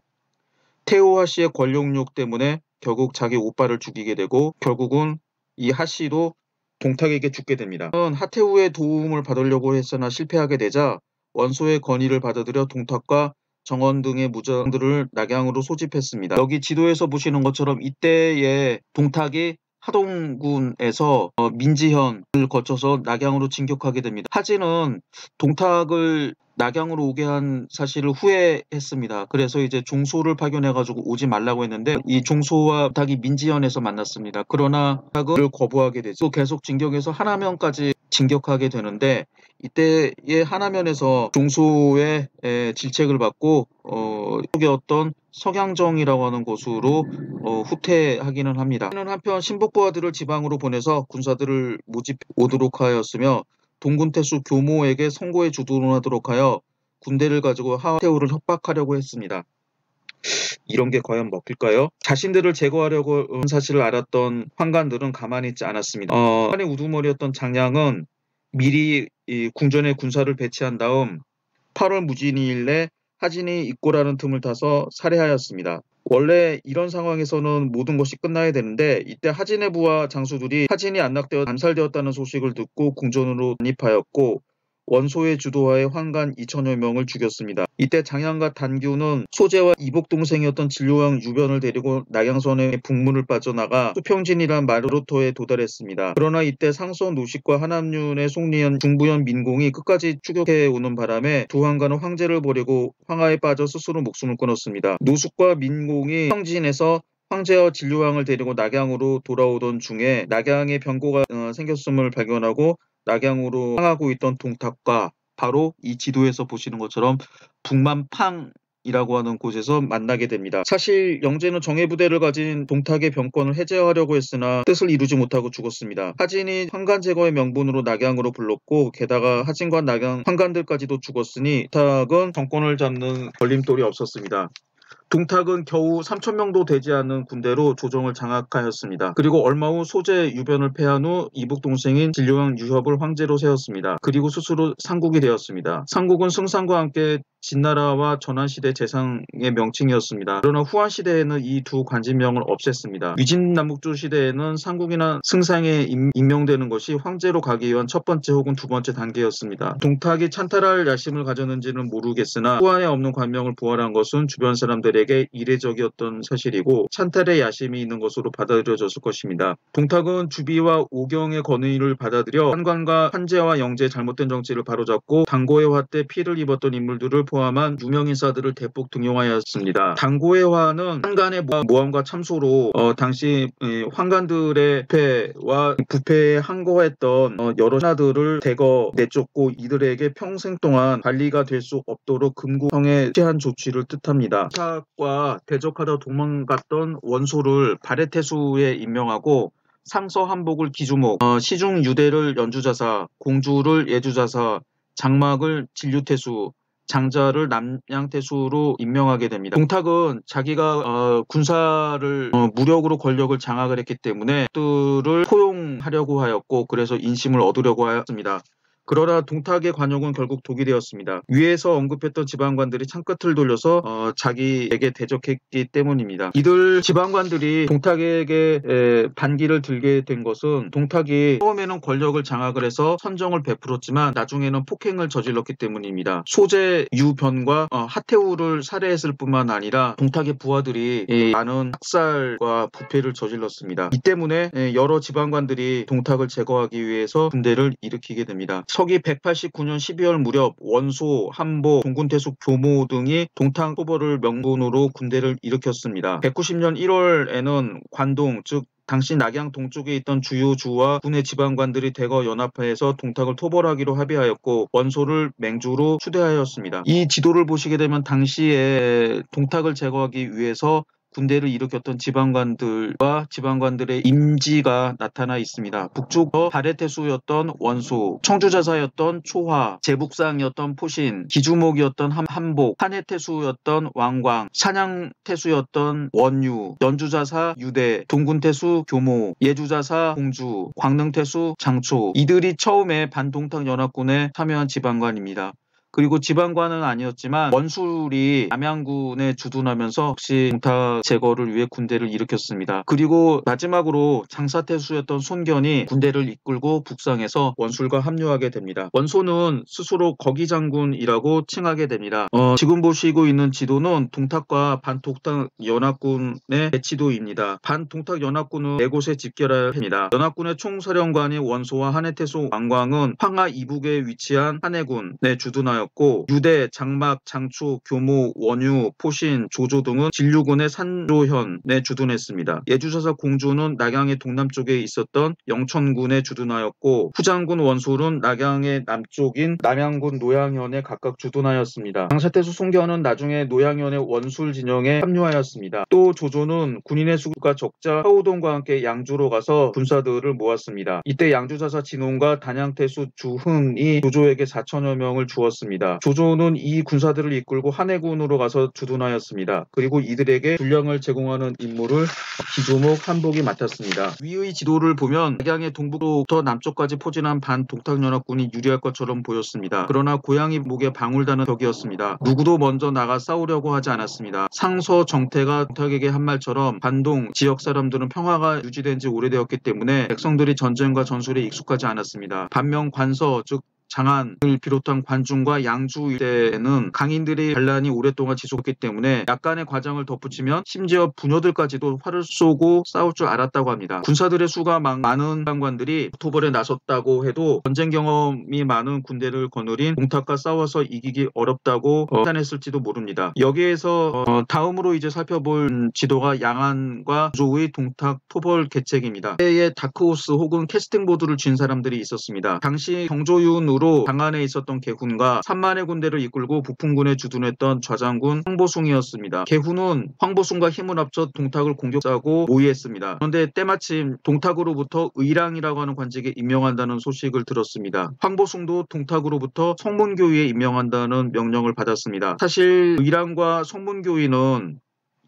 태후하 씨의 권력욕 때문에 결국 자기 오빠를 죽이게 되고 결국은 이 하 씨도 동탁에게 죽게 됩니다. 하태후의 도움을 받으려고 했으나 실패하게 되자 원소의 건의를 받아들여 동탁과 정원 등의 무장들을 낙양으로 소집했습니다. 여기 지도에서 보시는 것처럼 이때에 동탁이 하동군에서 민지현을 거쳐서 낙양으로 진격하게 됩니다. 하진은 동탁을 낙양으로 오게 한 사실을 후회했습니다. 그래서 이제 종소를 파견해가지고 오지 말라고 했는데 이 종소와 동탁이 민지현에서 만났습니다. 그러나 동탁을 거부하게 되죠. 또 계속 진격해서 하남현까지 진격하게 되는데 이때의 하남현에서 종소의 질책을 받고 어떤 석양정이라고 하는 곳으로 후퇴하기는 합니다. 한편 신복부하들을 지방으로 보내서 군사들을 모집해 오도록 하였으며 동군태수 교모에게 선고에 주둔하도록 하여 군대를 가지고 하태후를 협박하려고 했습니다. 이런 게 과연 먹힐까요? 자신들을 제거하려고 한 사실을 알았던 환관들은 가만히 있지 않았습니다. 환관의 우두머리였던 장량은 미리 이 궁전에 군사를 배치한 다음 8월 무진일에 하진이 입고라는 틈을 타서 살해하였습니다. 원래 이런 상황에서는 모든 것이 끝나야 되는데 이때 하진의 부하 장수들이 하진이 안락되어 암살되었다는 소식을 듣고 궁전으로 난입하였고 원소의 주도하에 환관 2천여 명을 죽였습니다. 이때 장양과 단규는 소재와 이복 동생이었던 진료왕 유변을 데리고 낙양선의 북문을 빠져나가 수평진이란 마르로토에 도달했습니다. 그러나 이때 상서 노식과 하남윤의 송리현, 중부현 민공이 끝까지 추격해오는 바람에 두 환관은 황제를 버리고 황하에 빠져 스스로 목숨을 끊었습니다. 노숙과 민공이 수평진에서 황제와 진료왕을 데리고 낙양으로 돌아오던 중에 낙양에 병고가 생겼음을 발견하고 낙양으로 향하고 있던 동탁과 바로 이 지도에서 보시는 것처럼 북만팡이라고 하는 곳에서 만나게 됩니다. 사실 영제는 정예부대를 가진 동탁의 병권을 해제하려고 했으나 뜻을 이루지 못하고 죽었습니다. 하진이 환관 제거의 명분으로 낙양으로 불렀고 게다가 하진과 낙양 환관들까지도 죽었으니 동탁은 정권을 잡는 걸림돌이 없었습니다. 동탁은 겨우 3,000명도 되지 않는 군대로 조정을 장악하였습니다. 그리고 얼마 후 소재 유변을 패한 후 이복 동생인 진료왕 유협을 황제로 세웠습니다. 그리고 스스로 상국이 되었습니다. 상국은 승상과 함께 진나라와 전환시대 재상의 명칭이었습니다. 그러나 후한시대에는 이 두 관직명을 없앴습니다. 위진남북조 시대에는 상국이나 승상에 임명되는 것이 황제로 가기 위한 첫 번째 혹은 두 번째 단계였습니다. 동탁이 찬탈할 야심을 가졌는지는 모르겠으나 후한에 없는 관명을 부활한 것은 주변 사람들에게 이례적이었던 사실이고 찬탈의 야심이 있는 것으로 받아들여졌을 것입니다. 동탁은 주비와 오경의 건의를 받아들여 환관과 한제와 영제의 잘못된 정치를 바로잡고 당고의 화 때 피를 입었던 인물들을 포함한 유명인사들을 대폭 등용하였습니다. 당고의 화는 환관의 모함과 참소로 당시 환관들의 부패와 부패에 항거했던 여러 신하들을 대거 내쫓고 이들에게 평생 동안 관리가 될 수 없도록 금고형에 취한 조치를 뜻합니다. 동탁과 대적하다 도망갔던 원소를 발해태수에 임명하고 상서 한복을 기주목, 시중 유대를 연주자사, 공주를 예주자사, 장막을 진류태수, 장자를 남양태수로 임명하게 됩니다. 동탁은 자기가 군사를 무력으로 권력을 장악을 했기 때문에 그들을 포용하려고 하였고 그래서 인심을 얻으려고 하였습니다. 그러나 동탁의 관용은 결국 독이 되었습니다. 위에서 언급했던 지방관들이 창끝을 돌려서 자기에게 대적했기 때문입니다. 이들 지방관들이 동탁에게 반기를 들게 된 것은 동탁이 처음에는 권력을 장악을 해서 선정을 베풀었지만 나중에는 폭행을 저질렀기 때문입니다. 소재 유변과 하태후를 살해했을 뿐만 아니라 동탁의 부하들이 많은 학살과 부패를 저질렀습니다. 이 때문에 여러 지방관들이 동탁을 제거하기 위해서 군대를 일으키게 됩니다. 서기 189년 12월 무렵 원소, 함보, 동군태수 교모 등이 동탁 후보를 명분으로 군대를 일으켰습니다. 190년 1월에는 관동 즉 당시 낙양 동쪽에 있던 주요 주와 군의 지방관들이 대거 연합해서 동탁을 토벌하기로 합의하였고 원소를 맹주로 추대하였습니다. 이 지도를 보시게 되면 당시에 동탁을 제거하기 위해서 군대를 일으켰던 지방관들과 지방관들의 임지가 나타나 있습니다. 북쪽 발해태수였던 원소, 청주자사였던 초화, 제북상이었던 포신, 기주목이었던 한복, 한해태수였던 왕광, 산양태수였던 원유, 연주자사 유대, 동군태수 교모, 예주자사 공주, 광능태수 장초, 이들이 처음에 반동탁 연합군에 참여한 지방관입니다. 그리고 지방관은 아니었지만 원술이 남양군에 주둔하면서 역시 동탁 제거를 위해 군대를 일으켰습니다. 그리고 마지막으로 장사태수였던 손견이 군대를 이끌고 북상해서 원술과 합류하게 됩니다. 원소는 스스로 거기장군이라고 칭하게 됩니다. 지금 보시고 있는 지도는 동탁과 반동탁 연합군의 지도입니다. 반동탁 연합군은 4곳에 집결합니다. 연합군의 총사령관이 원소와 한해태수 왕광은 황하 이북에 위치한 한해군에 주둔하였고 유대, 장막, 장초, 교모, 원유, 포신, 조조 등은 진류군의 산조현에 주둔했습니다. 예주자사 공주는 낙양의 동남쪽에 있었던 영천군에 주둔하였고 후장군 원솔은 낙양의 남쪽인 남양군 노양현에 각각 주둔하였습니다. 장사태수 송견은 나중에 노양현의 원술 진영에 합류하였습니다. 또 조조는 군인의 수가 적자 하우동과 함께 양주로 가서 군사들을 모았습니다. 이때 양주자사 진홍과 단양태수 주흥이 조조에게 4천여 명을 주었습니다. 조조는 이 군사들을 이끌고 한해군으로 가서 주둔하였습니다. 그리고 이들에게 군량을 제공하는 임무를 기조목 한복이 맡았습니다. 위의 지도를 보면 낙양의 동북부터 남쪽까지 포진한 반동탁연합군이 유리할 것처럼 보였습니다. 그러나 고양이 목에 방울 다는 벽이었습니다. 누구도 먼저 나가 싸우려고 하지 않았습니다. 상서 정태가 동탁에게 한 말처럼 반동 지역 사람들은 평화가 유지된 지 오래되었기 때문에 백성들이 전쟁과 전술에 익숙하지 않았습니다. 반면 관서 즉 장안을 비롯한 관중과 양주 일대에는 강인들의 반란이 오랫동안 지속했기 때문에 약간의 과정을 덧붙이면 심지어 부녀들까지도 활을 쏘고 싸울 줄 알았다고 합니다. 군사들의 수가 많은 장관들이 토벌에 나섰다고 해도 전쟁 경험이 많은 군대를 거느린 동탁과 싸워서 이기기 어렵다고 판단했을지도 모릅니다. 여기에서 다음으로 이제 살펴볼 지도가 양안과 조의 동탁 토벌 계책입니다. 그때의 다크호스 혹은 캐스팅보드를 쥔 사람들이 있었습니다. 당시 경조윤 으로 장안에 있었던 개훈과 3만의 군대를 이끌고 북풍군에 주둔했던 좌장군 황보숭이었습니다. 개훈은 황보숭과 힘을 합쳐 동탁을 공격하고 모의했습니다. 그런데 때마침 동탁으로부터 의랑이라고 하는 관직에 임명한다는 소식을 들었습니다. 황보숭도 동탁으로부터 성문교위에 임명한다는 명령을 받았습니다. 사실 의랑과 성문교위는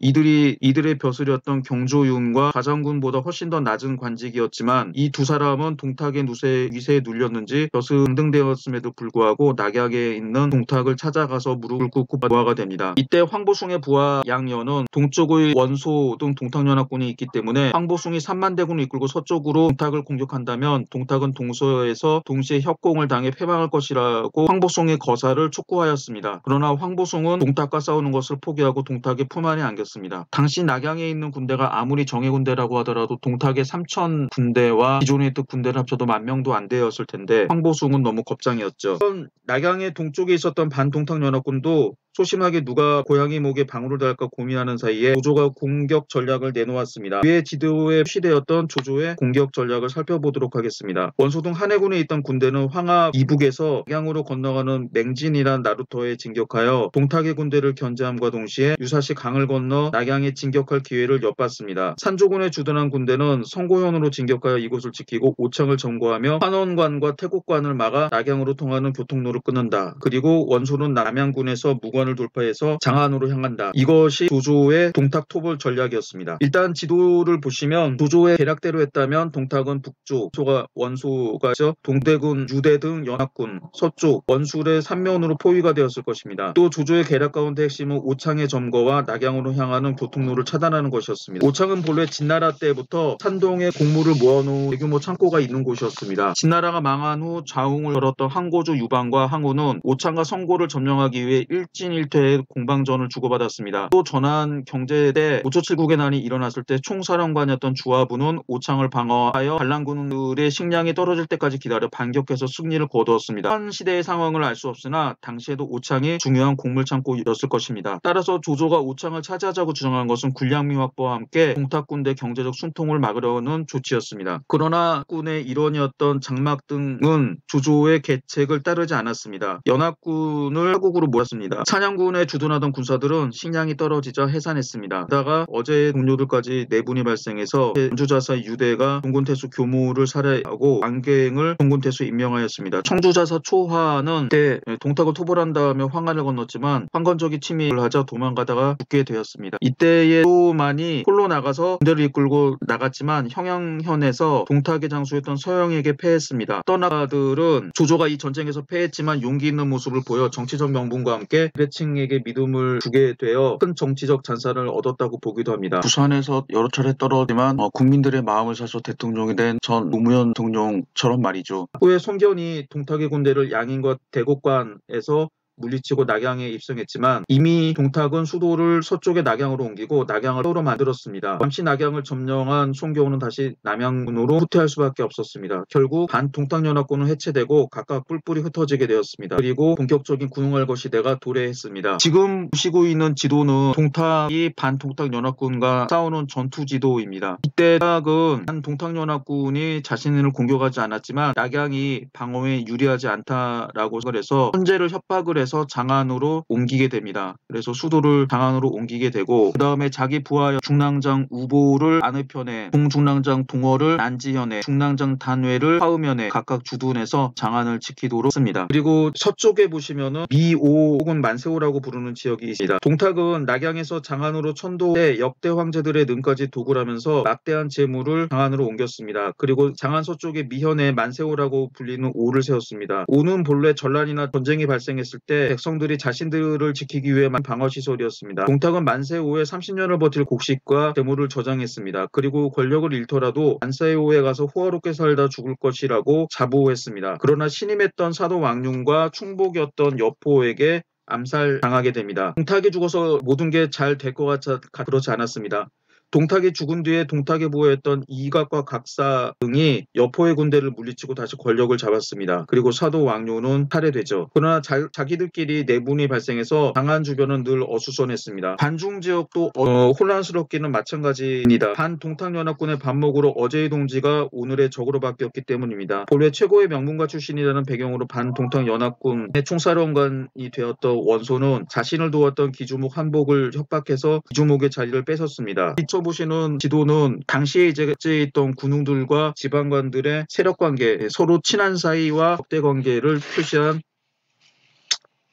이들의 벼슬이었던 경조윤과 좌장군보다 훨씬 더 낮은 관직이었지만 이 두 사람은 동탁의 위세에 눌렸는지 벼슬 등등되었음에도 불구하고 낙양에 있는 동탁을 찾아가서 무릎을 꿇고 부하가 됩니다. 이때 황보숭의 부하 양연은 동쪽의 원소 등 동탁연합군이 있기 때문에 황보숭이 3만 대군을 이끌고 서쪽으로 동탁을 공격한다면 동탁은 동서에서 동시에 협공을 당해 패망할 것이라고 황보숭의 거사를 촉구하였습니다. 그러나 황보숭은 동탁과 싸우는 것을 포기하고 동탁의 품 안에 안겼습니다. 당시 낙양에 있는 군대가 아무리 정예군대라고 하더라도 동탁의 3천 군대와 기존에 있던 군대를 합쳐도 10,000명도 안 되었을 텐데 황보숭은 너무 겁장이었죠. 낙양의 동쪽에 있었던 반동탁연합군도 소심하게 누가 고양이 목에 방울을 달까 고민하는 사이에 조조가 공격 전략을 내놓았습니다. 위에 지도에 표시되었던 조조의 공격 전략을 살펴보도록 하겠습니다. 원소동 한해군에 있던 군대는 황하 이북에서 낙양으로 건너가는 맹진이란 나루터에 진격하여 동탁의 군대를 견제함과 동시에 유사시 강을 건너 낙양에 진격할 기회를 엿봤습니다. 산조군에 주둔한 군대는 성고현으로 진격하여 이곳을 지키고 오창을 점거하며 환원관과 태국관을 막아 낙양으로 통하는 교통로를 끊는다. 그리고 원소는 남양군에서 무관을 돌파해서 장안으로 향한다. 이것이 조조의 동탁 토벌 전략이었습니다. 일단 지도를 보시면 조조의 계략대로 했다면 동탁은 북쪽, 원소가 동대군, 유대 등 연합군, 서쪽, 원술의 삼면으로 포위가 되었을 것입니다. 또 조조의 계략 가운데 핵심은 오창의 점거와 낙양으로 향하는 교통로를 차단하는 것이었습니다. 오창은 본래 진나라 때부터 산동에 곡물을 모아놓은 대규모 창고가 있는 곳이었습니다. 진나라가 망한 후 좌웅을 걸었던 항고조 유방과 항우는 오창과 성고를 점령하기 위해 일진 일체의 공방전을 주고받았습니다. 또 전한 경제대 5.7국의 난이 일어났을 때 총사령관이었던 주하부는 오창을 방어하여 반란군들의 식량이 떨어질 때까지 기다려 반격해서 승리를 거두었습니다. 현 시대의 상황을 알 수 없으나 당시에도 오창이 중요한 곡물창고였을 것입니다. 따라서 조조가 오창을 차지하자고 주장한 것은 군량미 확보와 함께 동탁군대 경제적 순통을 막으려는 조치였습니다. 그러나 군의 일원이었던 장막 등은 조조의 계책을 따르지 않았습니다. 연합군을 하국으로 몰았습니다. 찬양군에 주둔하던 군사들은 식량이 떨어지자 해산했습니다. 게다가 어제의 동료들까지 내분이 발생해서 청주자사 유대가 동군태수 교무를 살해하고 왕갱을 동군태수 임명하였습니다. 청주자사 초하는 그때 동탁을 토벌한다며 황하를 건넜지만 황건적이 침입을 하자 도망가다가 죽게 되었습니다. 이때에 소만이 홀로 나가서 군대를 이끌고 나갔지만 형양현에서 동탁의 장수였던 서영에게 패했습니다. 떠나가들은 조조가 이 전쟁에서 패했지만 용기 있는 모습을 보여 정치적 명분과 함께 대층에게 믿음을 주게 되어 큰 정치적 잔사를 얻었다고 보기도 합니다. 부산에서 여러 차례 떨어지만 국민들의 마음을 사서 대통령이 된 전 노무현 대통령처럼 말이죠. 후에 송견이 동탁의 군대를 양인과 대곡관에서 물리치고 낙양에 입성했지만 이미 동탁은 수도를 서쪽의 낙양으로 옮기고 낙양을 서로 만들었습니다. 잠시 낙양을 점령한 송교호는 다시 남양군으로 후퇴할 수밖에 없었습니다. 결국 반동탁연합군은 해체되고 각각 뿔뿔이 흩어지게 되었습니다. 그리고 본격적인 군웅할거 시대가 도래했습니다. 지금 보시고 있는 지도는 동탁이 반동탁연합군과 싸우는 전투 지도입니다. 이때 동탁은 반동탁연합군이 자신을 공격하지 않았지만 낙양이 방어에 유리하지 않다라고 생각을 해서 헌재를 협박을 해서 장안으로 옮기게 됩니다. 그래서 수도를 장안으로 옮기게 되고 그 다음에 자기 부하 중랑장 우보를 안의편에, 동중랑장 동어를 난지현에, 중랑장 단회를 화음현에 각각 주둔해서 장안을 지키도록 했습니다. 그리고 서쪽에 보시면은 미오 혹은 만세오라고 부르는 지역이 있습니다. 동탁은 낙양에서 장안으로 천도해 역대 황제들의 능까지 도굴하면서 막대한 재물을 장안으로 옮겼습니다. 그리고 장안 서쪽에 미현에 만세오라고 불리는 오를 세웠습니다. 오는 본래 전란이나 전쟁이 발생했을 때 백성들이 자신들을 지키기 위해 만 방어시설이었습니다. 동탁은 만세오에 30년을 버틸 곡식과 재물을 저장했습니다. 그리고 권력을 잃더라도 만세오에 가서 호화롭게 살다 죽을 것이라고 자부했습니다. 그러나 신임했던 사도 왕륜과 충복이었던 여포에게 암살당하게 됩니다. 동탁이 죽어서 모든 게 잘 될 것 같아 그렇지 않았습니다. 동탁이 죽은 뒤에 동탁에 부하했던 이각과 각사 등이 여포의 군대를 물리치고 다시 권력을 잡았습니다. 그리고 사도 왕류는 탈해되죠. 그러나 자기들끼리 내분이 발생해서 장안 주변은 늘 어수선했습니다. 반중 지역도 혼란스럽기는 마찬가지입니다. 반동탁연합군의 반목으로 어제의 동지가 오늘의 적으로 바뀌었기 때문입니다. 본래 최고의 명문가 출신이라는 배경으로 반동탁연합군의 총사령관이 되었던 원소는 자신을 도왔던 기주목 한복을 협박해서 기주목의 자리를 뺏었습니다. 보시는 지도는 당시에 이제 있던 군웅들과 지방관들의 세력관계, 서로 친한 사이와 적대관계를 표시한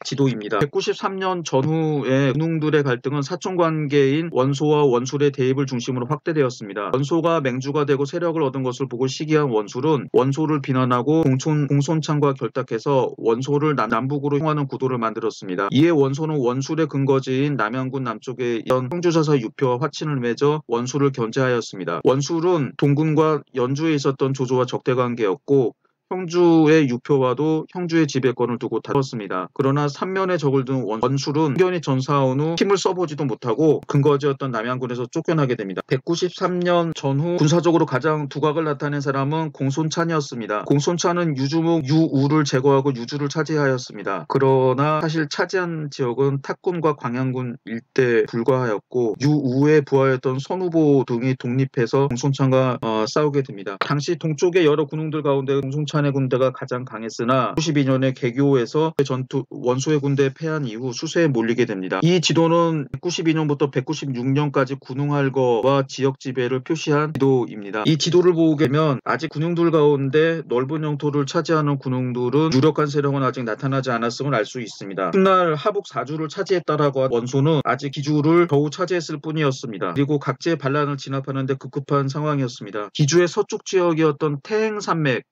지도입니다. 193년 전후에 군웅들의 갈등은 사촌관계인 원소와 원술의 대입을 중심으로 확대되었습니다. 원소가 맹주가 되고 세력을 얻은 것을 보고 시기한 원술은 원소를 비난하고 공손창과 결탁해서 원소를 남북으로 형하는 구도를 만들었습니다. 이에 원소는 원술의 근거지인 남양군 남쪽에 있던 청주자사 유표와 화친을 맺어 원술을 견제하였습니다. 원술은 동군과 연주에 있었던 조조와 적대관계였고 형주의 유표와도 형주의 지배권을 두고 다뤘습니다. 그러나 삼면의 적을 둔 원술은 송견이 전사한 후 힘을 써보지도 못하고 근거지였던 남양군에서 쫓겨나게 됩니다. 193년 전후 군사적으로 가장 두각을 나타낸 사람은 공손찬이었습니다. 공손찬은 유주목 유우를 제거하고 유주를 차지하였습니다. 그러나 사실 차지한 지역은 탁군과 광양군 일대에 불과하였고 유우에 부하였던 선후보 등이 독립해서 공손찬과 싸우게 됩니다. 당시 동쪽의 여러 군웅들 가운데 공손찬 의 군대가 가장 강했으나 92년에 개교에서 전투 원소의 군대에 패한 이후 수세에 몰리게 됩니다. 이 지도는 192년부터 196년까지 군웅할거와 지역 지배를 표시한 지도입니다. 이 지도를 보게 되면 아직 군웅들 가운데 넓은 영토를 차지하는 군웅들은 유력한 세력은 아직 나타나지 않았음을 알 수 있습니다. 훗날 하북 4주를 차지했다라고 한 원소는 아직 기주를 겨우 차지했을 뿐이었습니다. 그리고 각지의 반란을 진압하는 데 급급한 상황이었습니다. 기주의 서쪽 지역이었던 태항산맥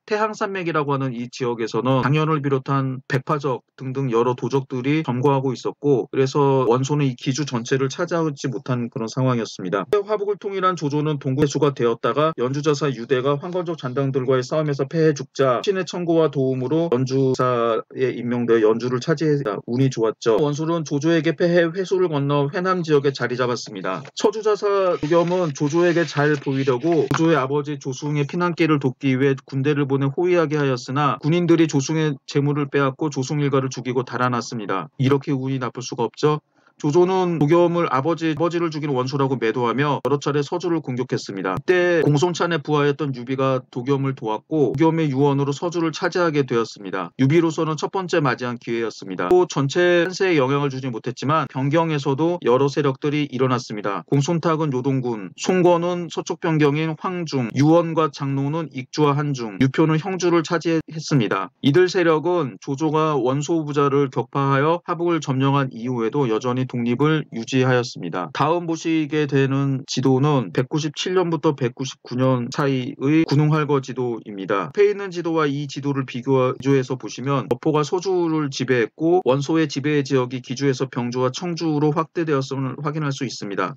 산맥이라고 하는 이 지역에서는 당연을 비롯한 백파적 등등 여러 도적들이 점거하고 있었고, 그래서 원소는 이 기주 전체를 차지하지 못한 그런 상황이었습니다. 화북을 통일한 조조는 동국대수가 되었다가 연주자사 유대가 황건적 잔당들과의 싸움에서 패해 죽자 신의 청구와 도움으로 연주사에 임명되어 연주를 차지했다. 운이 좋았죠. 원술은 조조에게 패해 회수를 건너 회남 지역에 자리 잡았습니다. 서주자사 두겸은 조조에게 잘 보이려고 조조의 아버지 조숭의 피난길을 돕기 위해 군대를 보내 호위하게 하였으나 군인들이 조숭의 재물을 빼앗고 조숭 일가를 죽이고 달아났습니다. 이렇게 운이 나쁠 수가 없죠. 조조는 도겸을 아버지를 죽인 원수라고 매도하며 여러 차례 서주를 공격했습니다. 그때 공손찬의 부하였던 유비가 도겸을 도왔고 도겸의 유언으로 서주를 차지하게 되었습니다. 유비로서는 첫 번째 맞이한 기회였습니다. 또 전체 한세에 영향을 주지 못했지만 변경에서도 여러 세력들이 일어났습니다. 공손탁은 요동군, 송건은 서쪽 변경인 황중, 유언과 장로는 익주와 한중, 유표는 형주를 차지했습니다. 이들 세력은 조조가 원소부자를 격파하여 하북을 점령한 이후에도 여전히 독립을 유지하였습니다. 다음 보시게 되는 지도는 197년부터 199년 사이의 군웅할거 지도입니다. 앞에 있는 지도와 이 지도를 비교해서 보시면 여포가 소주를 지배했고 원소의 지배 지역이 기주에서 병주와 청주로 확대되었음을 확인할 수 있습니다.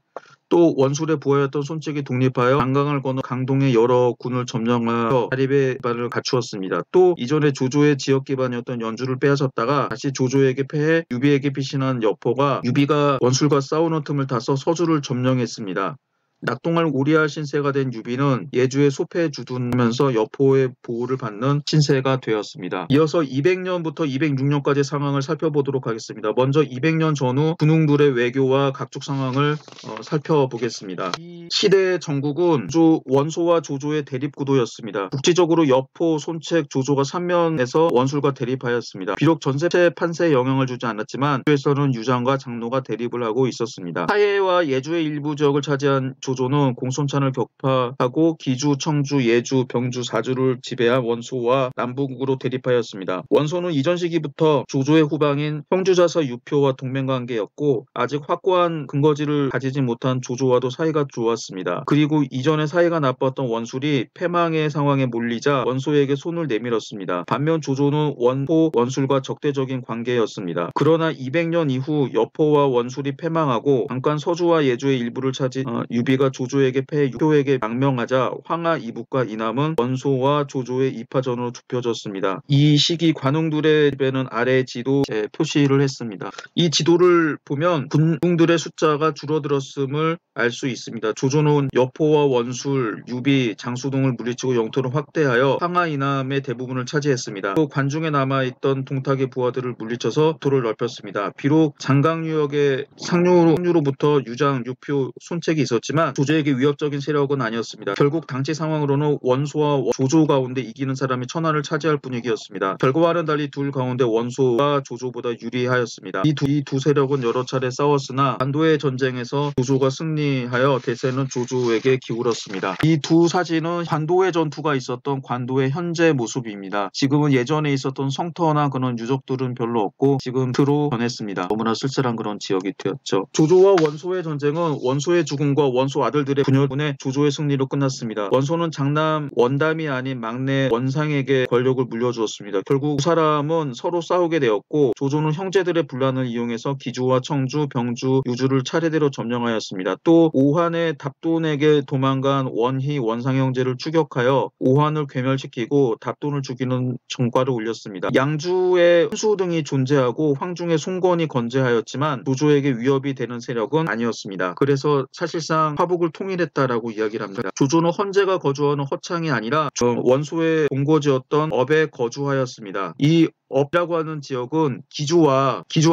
또 원술의 부하였던 손책이 독립하여 강강을 건너 강동의 여러 군을 점령하여 자립의 기반을 갖추었습니다. 또 이전에 조조의 지역 기반이었던 연주를 빼앗았다가 다시 조조에게 패해 유비에게 피신한 여포가 유비가 원술과 싸우는 틈을 타서 서주를 점령했습니다. 낙동할 오리아 신세가 된 유비는 예주의 소패에 주둔하면서 여포의 보호를 받는 신세가 되었습니다. 이어서 200년부터 206년까지 상황을 살펴보도록 하겠습니다. 먼저 200년 전후 군웅들의 외교와 각축 상황을 살펴보겠습니다. 이 시대의 전국은 원소와 조조의 대립구도였습니다. 국지적으로 여포, 손책, 조조가 3면에서 원술과 대립하였습니다. 비록 전세 판세에 영향을 주지 않았지만 예주에서는 유장과 장로가 대립을 하고 있었습니다. 사해와 예주의 일부 지역을 차지한 조조는 공손찬을 격파하고 기주, 청주, 예주, 병주, 사주를 지배한 원소와 남북으로 대립하였습니다. 원소는 이전 시기부터 조조의 후방인 형주자사 유표와 동맹관계였고 아직 확고한 근거지를 가지지 못한 조조와도 사이가 좋았습니다. 그리고 이전에 사이가 나빴던 원술이 패망의 상황에 몰리자 원소에게 손을 내밀었습니다. 반면 조조는 원술과 적대적인 관계였습니다. 그러나 200년 이후 여포와 원술이 패망하고 잠깐 서주와 예주의 일부를 차지 유비가 조조에게 패해 유표에게 망명하자 황하 이북과 이남은 원소와 조조의 이파전으로 좁혀졌습니다. 이 시기 관웅들의 지배는 아래 지도에 표시를 했습니다. 이 지도를 보면 군웅들의 숫자가 줄어들었음을 알 수 있습니다. 조조는 여포와 원술, 유비, 장수 등을 물리치고 영토를 확대하여 황하 이남의 대부분을 차지했습니다. 또 관중에 남아있던 동탁의 부하들을 물리쳐서 도를 넓혔습니다. 비록 장강유역의 상류로부터 유장, 유표, 손책이 있었지만 조조에게 위협적인 세력은 아니었습니다. 결국 당시 상황으로는 원소와 조조 가운데 이기는 사람이 천하를 차지할 분위기였습니다. 결과와는 달리 둘 가운데 원소가 조조보다 유리하였습니다. 이 두 세력은 여러 차례 싸웠으나 관도의 전쟁에서 조조가 승리하여 대세는 조조에게 기울었습니다. 이 두 사진은 관도의 전투가 있었던 관도의 현재 모습입니다. 지금은 예전에 있었던 성터나 그런 유적들은 별로 없고 지금 트로 변했습니다. 너무나 쓸쓸한 그런 지역이 되었죠. 조조와 원소의 전쟁은 원소의 죽음과 원소 아들들의 분열분에 조조의 승리로 끝났습니다. 원소는 장남 원담이 아닌 막내 원상에게 권력을 물려주었습니다. 결국 두 사람은 서로 싸우게 되었고 조조는 형제들의 분란을 이용해서 기주와 청주, 병주, 유주를 차례대로 점령하였습니다. 또 오한의 답돈에게 도망간 원희, 원상 형제를 추격하여 오한을 괴멸시키고 답돈을 죽이는 전과를 올렸습니다. 양주의 훈수 등이 존재하고 황중의 송건이 건재하였지만 조조에게 위협이 되는 세력은 아니었습니다. 그래서 사실상 화북을 통일했다라고 이야기를 합니다. 조조는 헌제가 거주하는 허창이 아니라 원소의 본거지였던 업에 거주하였습니다. 이 업이라고 하는 지역은 기주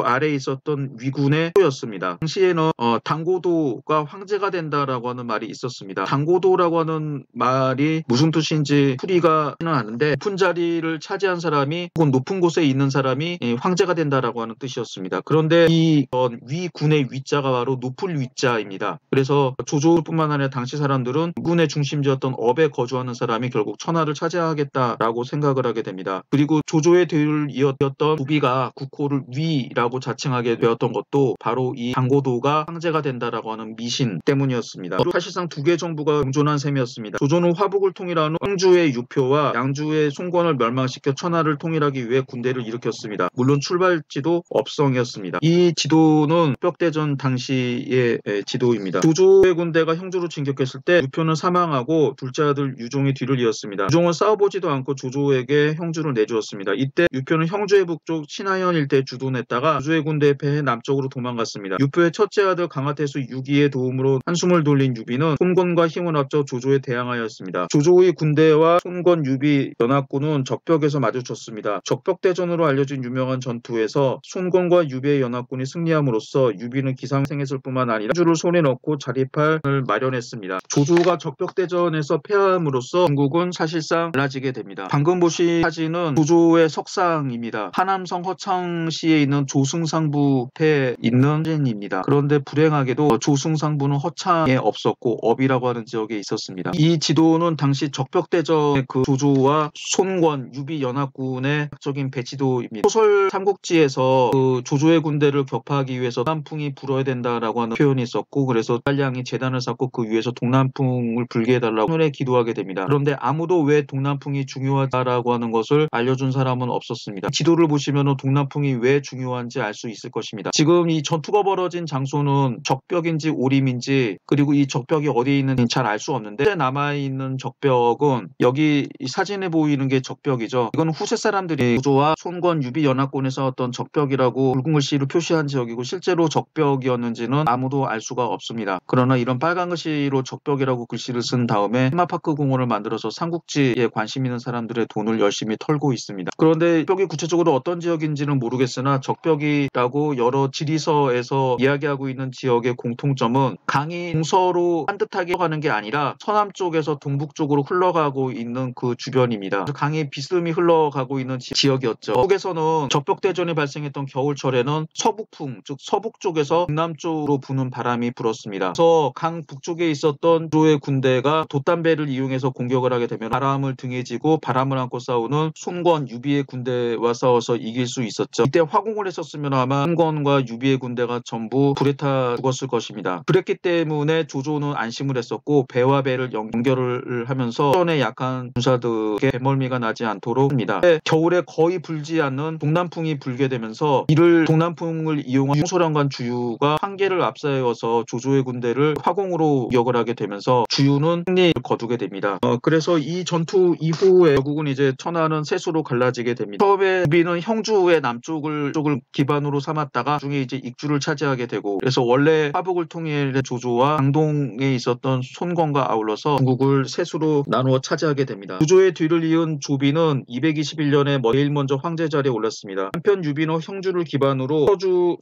아래에 있었던 위군의 소였습니다. 당시에는 당고도가 황제가 된다라고 하는 말이 있었습니다. 당고도라고 하는 말이 무슨 뜻인지 풀이가는 않은데 높은 자리를 차지한 사람이 혹은 높은 곳에 있는 사람이 황제가 된다라고 하는 뜻이었습니다. 그런데 이 위군의 위자가 바로 높을 위자입니다. 그래서 조조뿐만 아니라 당시 사람들은 군의 중심지였던 업에 거주하는 사람이 결국 천하를 차지하겠다라고 생각을 하게 됩니다. 그리고 조조의 대를 뒤를 이었던 부비가 국호를 위라고 자칭하게 되었던 것도 바로 이 강고도가 황제가 된다라고 하는 미신 때문이었습니다. 사실상 두 개 정부가 공존한 셈이었습니다. 조조는 화북을 통일한 홍주의 유표와 양주의 송건을 멸망시켜 천하를 통일하기 위해 군대를 일으켰습니다. 물론 출발지도 업성이었습니다. 이 지도는 벽대전 당시의 지도입니다. 조조의 군대가 형주로 진격했을 때 유표는 사망하고 둘째 아들 유종의 뒤를 이었습니다. 유종은 싸워보지도 않고 조조에게 형주를 내주었습니다. 이때 유표는 형주의 북쪽 신하현 일대에 주둔했다가 조조의 군대에 패해 남쪽으로 도망갔습니다. 유표의 첫째 아들 강하태수 유기의 도움으로 한숨을 돌린 유비는 손권과 힘을 합쳐 조조에 대항하였습니다. 조조의 군대와 손권, 유비 연합군은 적벽에서 마주쳤습니다. 적벽대전으로 알려진 유명한 전투에서 손권과 유비의 연합군이 승리함으로써 유비는 기상생했을 뿐만 아니라 형주를 손에 넣고 자립할 마련했습니다. 조조가 적벽대전에서 패함으로써 중국은 사실상 달라지게 됩니다. 방금 보신 사진은 조조의 석상입니다. 하남성 허창시에 있는 조승상부에 있는 사진입니다. 그런데 불행하게도 조승상부는 허창에 없었고 업이라고 하는 지역에 있었습니다. 이 지도는 당시 적벽대전의 그 조조와 손권, 유비 연합군의 적인 배치도입니다. 소설 삼국지에서 그 조조의 군대를 격파하기 위해서 동남풍이 불어야 된다라고 하는 표현이 있었고, 그래서 딸량이 제단을 쌓고 그 위에서 동남풍을 불게 해달라고 하늘에 기도하게 됩니다. 그런데 아무도 왜 동남풍이 중요하다라고 하는 것을 알려준 사람은 없었습니다. 지도를 보시면 동남풍이 왜 중요한지 알 수 있을 것입니다. 지금 이 전투가 벌어진 장소는 적벽인지 오림인지, 그리고 이 적벽이 어디에 있는지 잘 알 수 없는데, 현재 남아있는 적벽은 여기 이 사진에 보이는 게 적벽이죠. 이건 후세 사람들이 조조와 손권, 유비 연합군에 싸웠던 적벽이라고 붉은 글씨로 표시한 지역이고, 실제로 적벽이었는지는 아무도 알 수가 없습니다. 그러나 이런 빨간 글씨로 적벽이라고 글씨를 쓴 다음에 테마파크 공원을 만들어서 삼국지에 관심 있는 사람들의 돈을 열심히 털고 있습니다. 그런데 적벽이 구체적으로 어떤 지역인지는 모르겠으나 적벽이라고 여러 지리서에서 이야기하고 있는 지역의 공통점은 강이 동서로 반듯하게 흘러가는 게 아니라 서남 쪽에서 동북 쪽으로 흘러가고 있는 그 주변입니다. 강이 비스듬히 흘러가고 있는 지역이었죠. 북에서는 적벽대전이 발생했던 겨울철에는 서북풍, 즉 서북 쪽에서 북남쪽으로 부는 바람이 불었습니다. 그래서 강 북쪽에 있었던 조조의 군대가 돛담배를 이용해서 공격을 하게 되면 바람을 등에 지고 바람을 안고 싸우는 손권, 유비의 군대와 싸워서 이길 수 있었죠. 이때 화공을 했었으면 아마 손권과 유비의 군대가 전부 불에 타 죽었을 것입니다. 그랬기 때문에 조조는 안심을 했었고 배와 배를 연결을 하면서 수전에 약한 군사들에게 배멀미가 나지 않도록 합니다. 겨울에 거의 불지 않는 동남풍이 불게 되면서 이를 동남풍을 이용한 홍소련관 주유가 한계를 앞세워서 조조의 군대를 화공으로 공격을 하게 되면서 주유는 승리를 거두게 됩니다. 그래서 이 전투 이후에 결국은 이제 천하는 셋으로 갈라지게 됩니다. 처음에 유비는 형주의 남쪽을 기반으로 삼았다가 나중에 이제 익주를 차지하게 되고, 그래서 원래 화북을 통일한 조조와 강동에 있었던 손권과 아울러서 중국을 셋으로 나누어 차지하게 됩니다. 조조의 뒤를 이은 조비는 221년에 제일 먼저 황제 자리에 올랐습니다. 한편 유비는 형주를 기반으로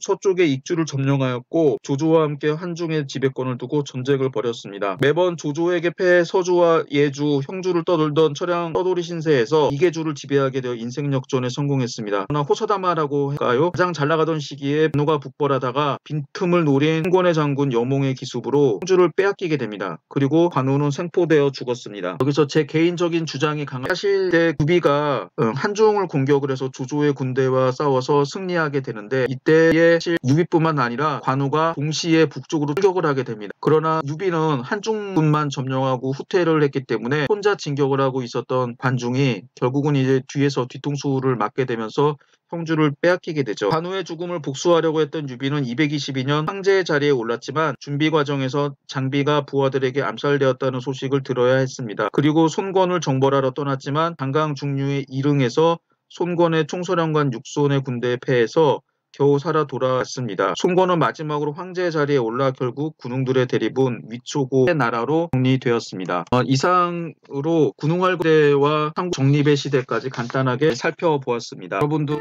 서쪽의 익주를 점령하였고 조조와 함께 한중에 지배권을 두고 전쟁을 벌였습니다. 매번 조조에게 패해 서주와 예주, 형주를 떠돌던 철양 떠돌이 신세에서 이계주를 지배하게 되어 인생 역전에 성공했습니다. 그러나 호서다마라고 할까요? 가장 잘 나가던 시기에 분노가 북벌하다가 빈틈을 노린 손권의 장군 여몽의 기습으로 형주를 빼앗기게 됩니다. 그리고 관우는 생포되어 죽었습니다. 여기서 제 개인적인 주장이 강한, 사실 유비가 한중을 공격을 해서 조조의 군대와 싸워서 승리하게 되는데, 이때에 사실 유비뿐만 아니라 관우가 동시에 북쪽으로 출격을 하게 됩니다. 그러나 유비는 한중군만 점령하고 후퇴를 했기 때문에 혼자 진격을 하고 있었던 관중이 결국은 이제 뒤에서 뒤통수를 맞게 되면서 형주를 빼앗기게 되죠. 관우의 죽음을 복수하려고 했던 유비는 222년 황제의 자리에 올랐지만 준비 과정에서 장비가 부하들에게 암살되었다는 소식을 들어야 했습니다. 그리고 손권을 정벌하러 떠났지만 단강 중류의 이릉에서 손권의 총서령관 육손의 군대에 패해서 겨우 살아 돌아왔습니다. 손권은 마지막으로 황제의 자리에 올라 결국 군웅들의 대립은 위초고의 나라로 정리되었습니다. 이상으로 군웅할거대와 삼국 정립의 시대까지 간단하게 살펴보았습니다. 여러분도